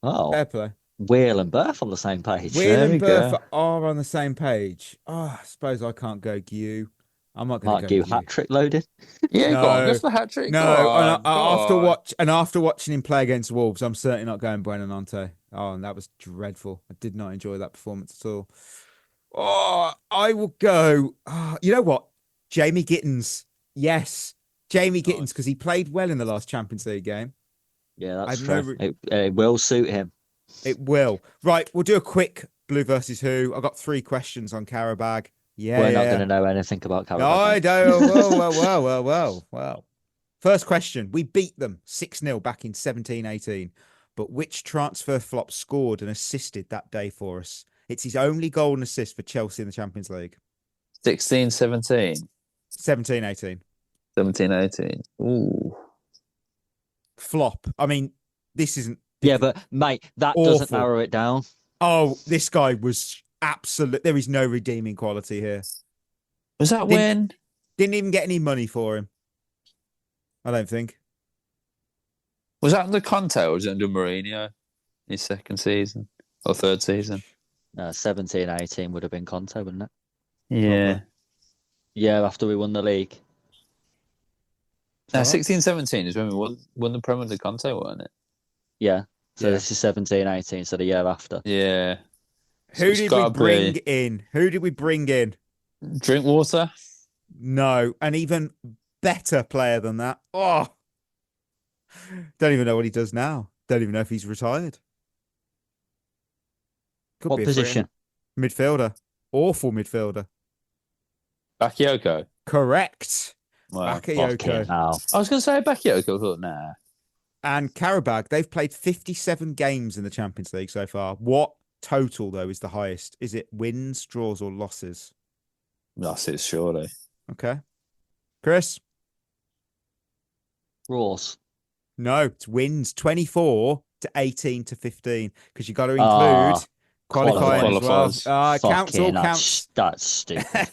Oh, Fair play. Wheel and Berth on the same page. Wheel and Berth are on the same page. Oh, I suppose I can't go Gu. I'm not going to Mark go Yu Gu. hat trick loaded. Yeah, No. go on. That's the hat trick. No, after watching him play against Wolves, I'm certainly not going Buenanotte. Oh, and that was dreadful. I did not enjoy that performance at all. Oh, I will go. Oh, you know what? Jamie Gittins. Yes, Jamie Gittins, because he played well in the last Champions League game. Yeah, that's true. It will suit him. It will. Right, we'll do a quick Blue versus Who. I've got 3 questions on Qarabag. Yeah, we're not going to know anything about Qarabag. No, I don't. Well. First question. We beat them 6-0 back in 17-18. But which transfer flop scored and assisted that day for us? It's his only goal and assist for Chelsea in the Champions League. 16-17. 17-18. 17-18. Ooh. Flop. I mean, this isn't... Yeah, but mate, that doesn't narrow it down. Oh, this guy was absolute. There is no redeeming quality here. Was that when? Didn't even get any money for him. I don't think. Was that under Conte or was it under Mourinho? His second season or third season? 17-18 would have been Conte, wouldn't it? Yeah. Probably. Yeah, after we won the league. 16-17 is when we won the Premier League. Conte, wasn't it? Yeah. So this is 17-18, so the year after. Yeah. Who did we bring in? Who did we bring in? Drinkwater? No, an even better player than that. Oh, don't even know what he does now. Don't even know if he's retired. Could what be position? Midfielder. Awful midfielder. Bakayoko? Correct. Wow. Bakayoko. I was going to say Bakayoko, but nah. And Qarabag, they've played 57 games in the Champions League so far. What total, though, is the highest? Is it wins, draws, or losses? Losses, surely. Okay. Chris? Draws. No, it's wins 24 to 18 to 15 because you got to include qualifying as well. Counts, all counts. That's stupid.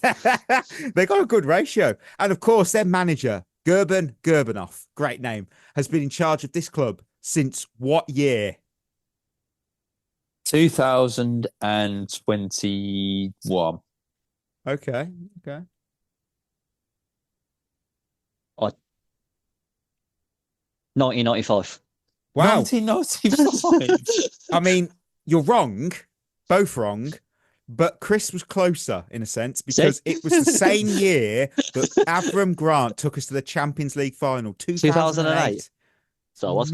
They got a good ratio. And of course, their manager, Gerbanoff, great name, has been in charge of this club since what year? 2021. Okay. 1995. Wow. 1995. I mean, you're wrong, both wrong, but Chris was closer in a sense because it was the same year that Avram Grant took us to the Champions League final, 2008. So I was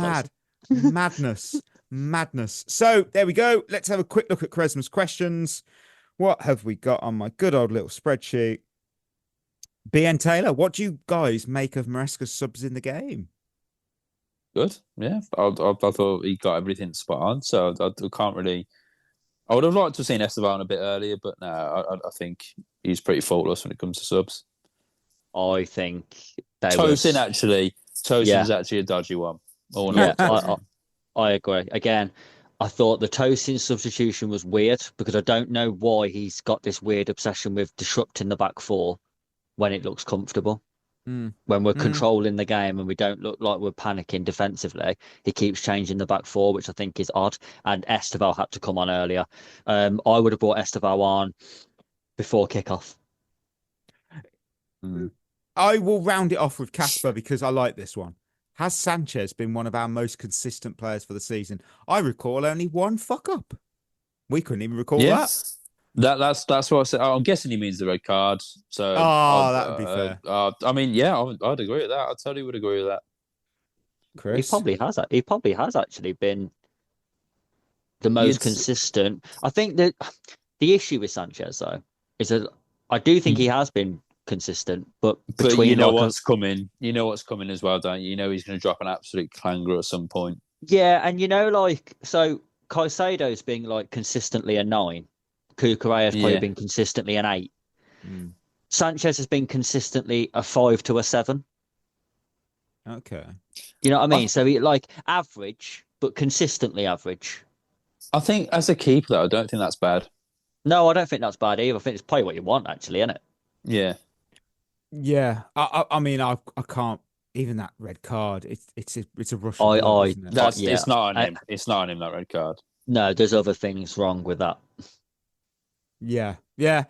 Madness. So there we go. Let's have a quick look at Quaresma's questions. What have we got on my good old little spreadsheet? BN Taylor, what do you guys make of Maresca's subs in the game? Good, yeah. I thought he got everything spot on, so I can't really. I would have liked to have seen Esteban a bit earlier, but no, I think he's pretty faultless when it comes to subs. I think Tosin is actually a dodgy one. I agree. Again, I thought the Tosin substitution was weird because I don't know why he's got this weird obsession with disrupting the back four when it looks comfortable. When we're controlling the game and we don't look like we're panicking defensively, he keeps changing the back four, which I think is odd. And Esteval had to come on earlier. I would have brought Esteval on before kickoff. I will round it off with Casper because I like this one. Has Sanchez been one of our most consistent players for the season? I recall only one fuck up. We couldn't even recall that. That's what I said. I'm guessing he means the red card. So that would be fair. I mean, yeah, I'd agree with that. I totally would agree with that. Chris, He probably has actually been the most consistent. I think that the issue with Sanchez though is that I do think he has been consistent, but But between you know like what's coming. You know what's coming as well, don't you? You know he's going to drop an absolute clanger at some point. yeah, and like so Caicedo's been like consistently a 9. Kukureya's probably Yeah. been consistently an 8. Mm, Sanchez has been consistently a 5 to a 7. okay. You know what I mean? So he like average, but consistently average. I think as a keeper, though, I don't think that's bad. No, I don't think that's bad either. I think it's probably what you want, actually, isn't it? Yeah. Yeah. I mean, I can't. Even that red card, it's a rush of blood, isn't it? That's yeah. It's not on him. It's not on him, that red card. No, there's other things wrong with that. Yeah. Yeah.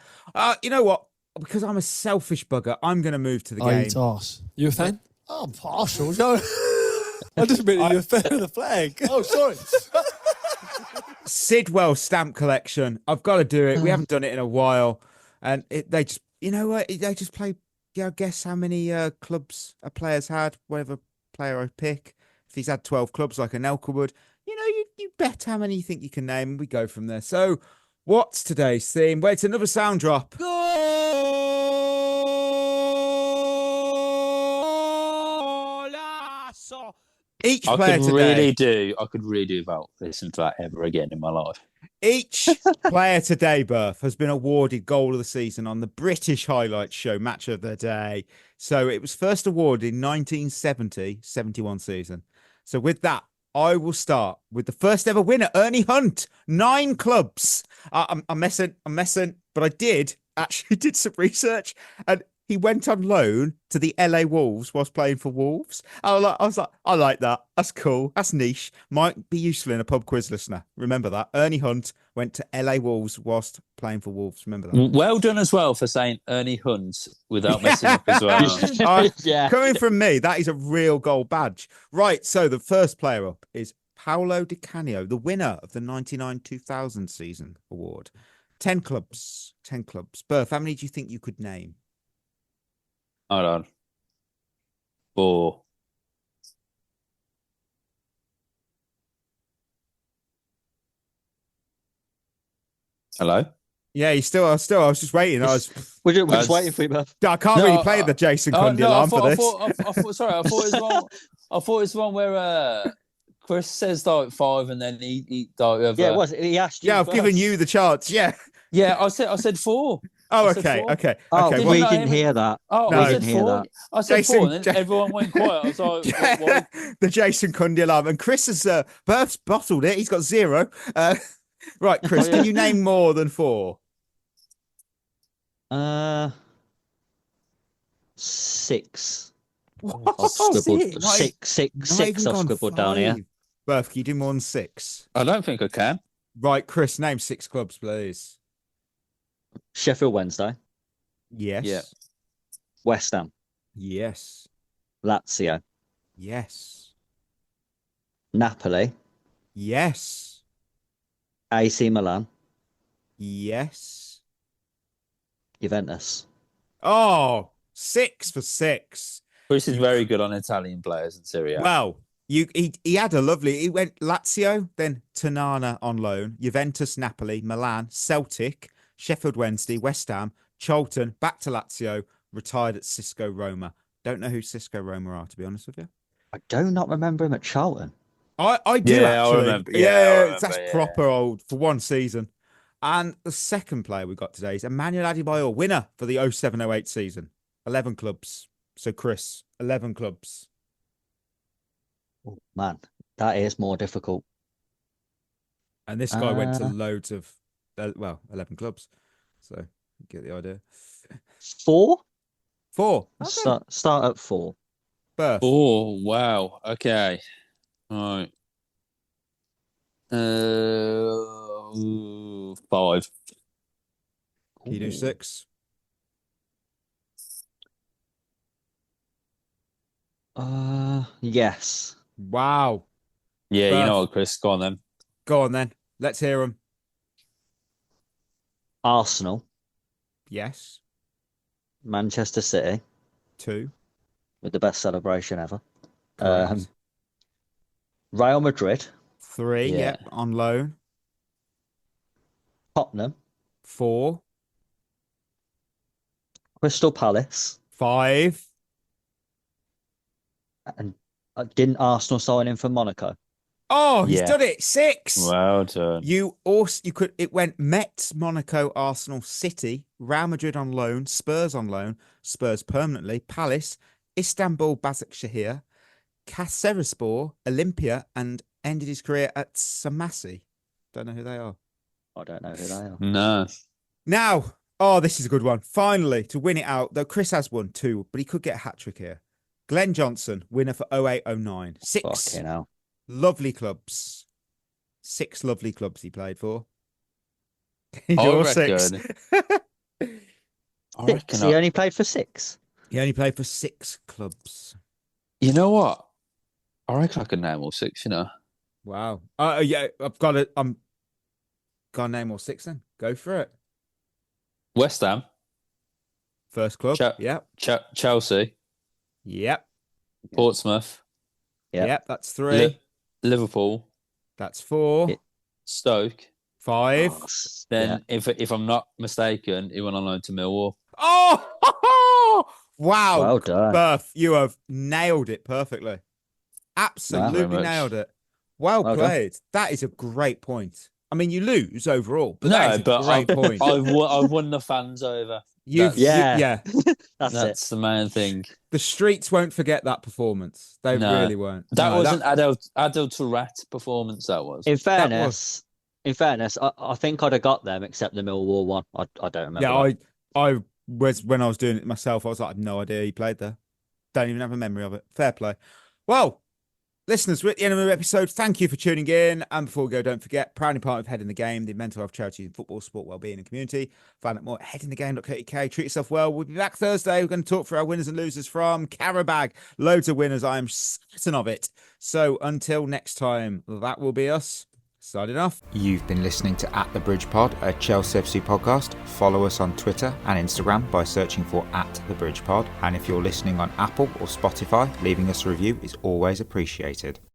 You know what? Because I'm a selfish bugger, I'm going to move to the I game. eat arse. You a fan? Oh, I'm partial. No. I just meant you're a fan of the flag. Oh, sorry. Sidwell stamp collection. I've got to do it. We haven't done it in a while, and they just, you know what? They just play. Yeah, guess how many clubs a player's had. Whatever player I pick, if he's had 12 clubs like Anelka would, you know, you bet how many you think you can name, and we go from there. So, what's today's theme? Well, it's another sound drop. Each player today. I could really do without listening to that ever again in my life. Each player today, Berth, has been awarded goal of the season on the British highlights show Match of the Day. So it was first awarded in 1970-71 season. So with that, I will start with the first ever winner, Ernie Hunt. 9 clubs. I'm messing, but I did some research, and he went on loan to the LA Wolves whilst playing for Wolves. I was like, I like that. That's cool. That's niche. Might be useful in a pub quiz, listener. Remember that. Ernie Hunt went to LA Wolves whilst playing for Wolves. Remember that. Well done as well for saying Ernie Hunt without messing up as well. Yeah. Coming from me, that is a real gold badge. Right, so the first player up is Paolo Di Canio, the winner of the 99-2000 season award. 10 clubs. 10 clubs. Berth, how many do you think you could name? Hold on. 4. Hello? Yeah, I was just waiting. We're just waiting for you, man. I can't really play the Jason Cundy alarm for this. I thought it was one where Chris says like 5 and then he Yeah, it was. He asked you. Yeah, I've first. given you the chance. Yeah. Yeah, I said 4. Oh, I said okay, 4. okay. Oh, okay. we well, didn't hear that. Oh, No. I said Didn't hear 4. that. I said Jason- 4, and then everyone went quiet. I was like, what? The Jason Cundy alarm. And Chris has Berth's bottled it. He's got 0. Right, Chris, Oh, yeah. can you name more than 4? 6. What? I've scribbled Not even- six. not even I've gone scribbled down here. 5. Berth, can you do more than 6? I don't think I can. Right, Chris, name 6 clubs, please. Sheffield Wednesday, Yes. Yeah. West Ham, Yes. Lazio, Yes. Napoli, Yes. AC Milan, Yes. Juventus. Oh, 6 for 6. Chris is very good on Italian players in Serie A. Well, he had a lovely. He went Lazio, then Tonana on loan, Juventus, Napoli, Milan, Celtic, Sheffield Wednesday, West Ham, Charlton, back to Lazio, retired at Cisco Roma. Don't know who Cisco Roma are, to be honest with you. I do not remember him at Charlton. I do Yeah, I actually. remember. Yeah, Yeah, I remember, that's yeah. proper old for one season. And the second player we got today is Emmanuel Adebayor, winner for the 07-08 season. 11 clubs. So Chris, 11 clubs. Oh, man, that is more difficult. And this guy went to loads of, 11 clubs. So you get the idea. 4? 4. Start at 4. Berth. Oh, wow. Okay. All right. 5. Can you do 6? Yes. Wow. Yeah, Berth. you know what, Chris? Go on then. Go on then. Let's hear them. Arsenal, Yes. Manchester City, 2. with the best celebration ever. Correct. Real Madrid, 3. Yeah. Yep. On loan. Tottenham, 4. Crystal Palace. 5. And didn't Arsenal sign in for Monaco? Oh, he's Yeah. done it. 6. Well done. It went Mets, Monaco, Arsenal, City, Real Madrid on loan, Spurs on loan, Spurs permanently, Palace, Istanbul, Başakşehir, Kayserispor, Olympia, and ended his career at Samasi. Don't know who they are. I don't know who they are. No. Now, this is a good one. Finally, to win it out, though Chris has won 2, but he could get a hat-trick here. Glenn Johnson, winner for 08-09. 6 Fucking hell. lovely clubs. 6 lovely clubs he played for. I You're reckon- 6. I reckon. He only played for 6. He only played for 6 clubs. You know what? I reckon I could name all 6. You know. Wow. Yeah, I'm got to name all 6 then. Go for it. West Ham, First club. Yep. Chelsea, Yep. Portsmouth, Yep. Yep. That's 3. Liverpool, That's 4. Stoke. 5. Then, if I'm not mistaken, he went on loan to Millwall. Oh! Wow. Well done. Berth, you have nailed it perfectly. Absolutely much. nailed it. Well Well played. That is a great point. I mean, you lose overall, but that is a great point. I've won the fans over. Yeah. That's the main thing. The streets won't forget that performance. They No. really won't. That No, was an adult to rat performance. That was. In fairness, I think I'd have got them except the Millwall one. I don't remember. Yeah, that. I was when I was doing it myself. I was like, I have no idea he played there. Don't even have a memory of it. Fair play. Well, listeners, we're at the end of the episode. Thank you for tuning in. And before we go, don't forget, proudly part of Head in the Game, the mental health charity in football, sport, wellbeing, and community. Find out more at headinthegame.co.uk. Treat yourself well. We'll be back Thursday. We're going to talk for our winners and losers from Qarabag. Loads of winners. I am certain of it. So until next time, that will be us. Signing off. You've been listening to At the Bridge Pod, a Chelsea FC podcast. Follow us on Twitter and Instagram by searching for At the Bridge Pod. And if you're listening on Apple or Spotify, leaving us a review is always appreciated.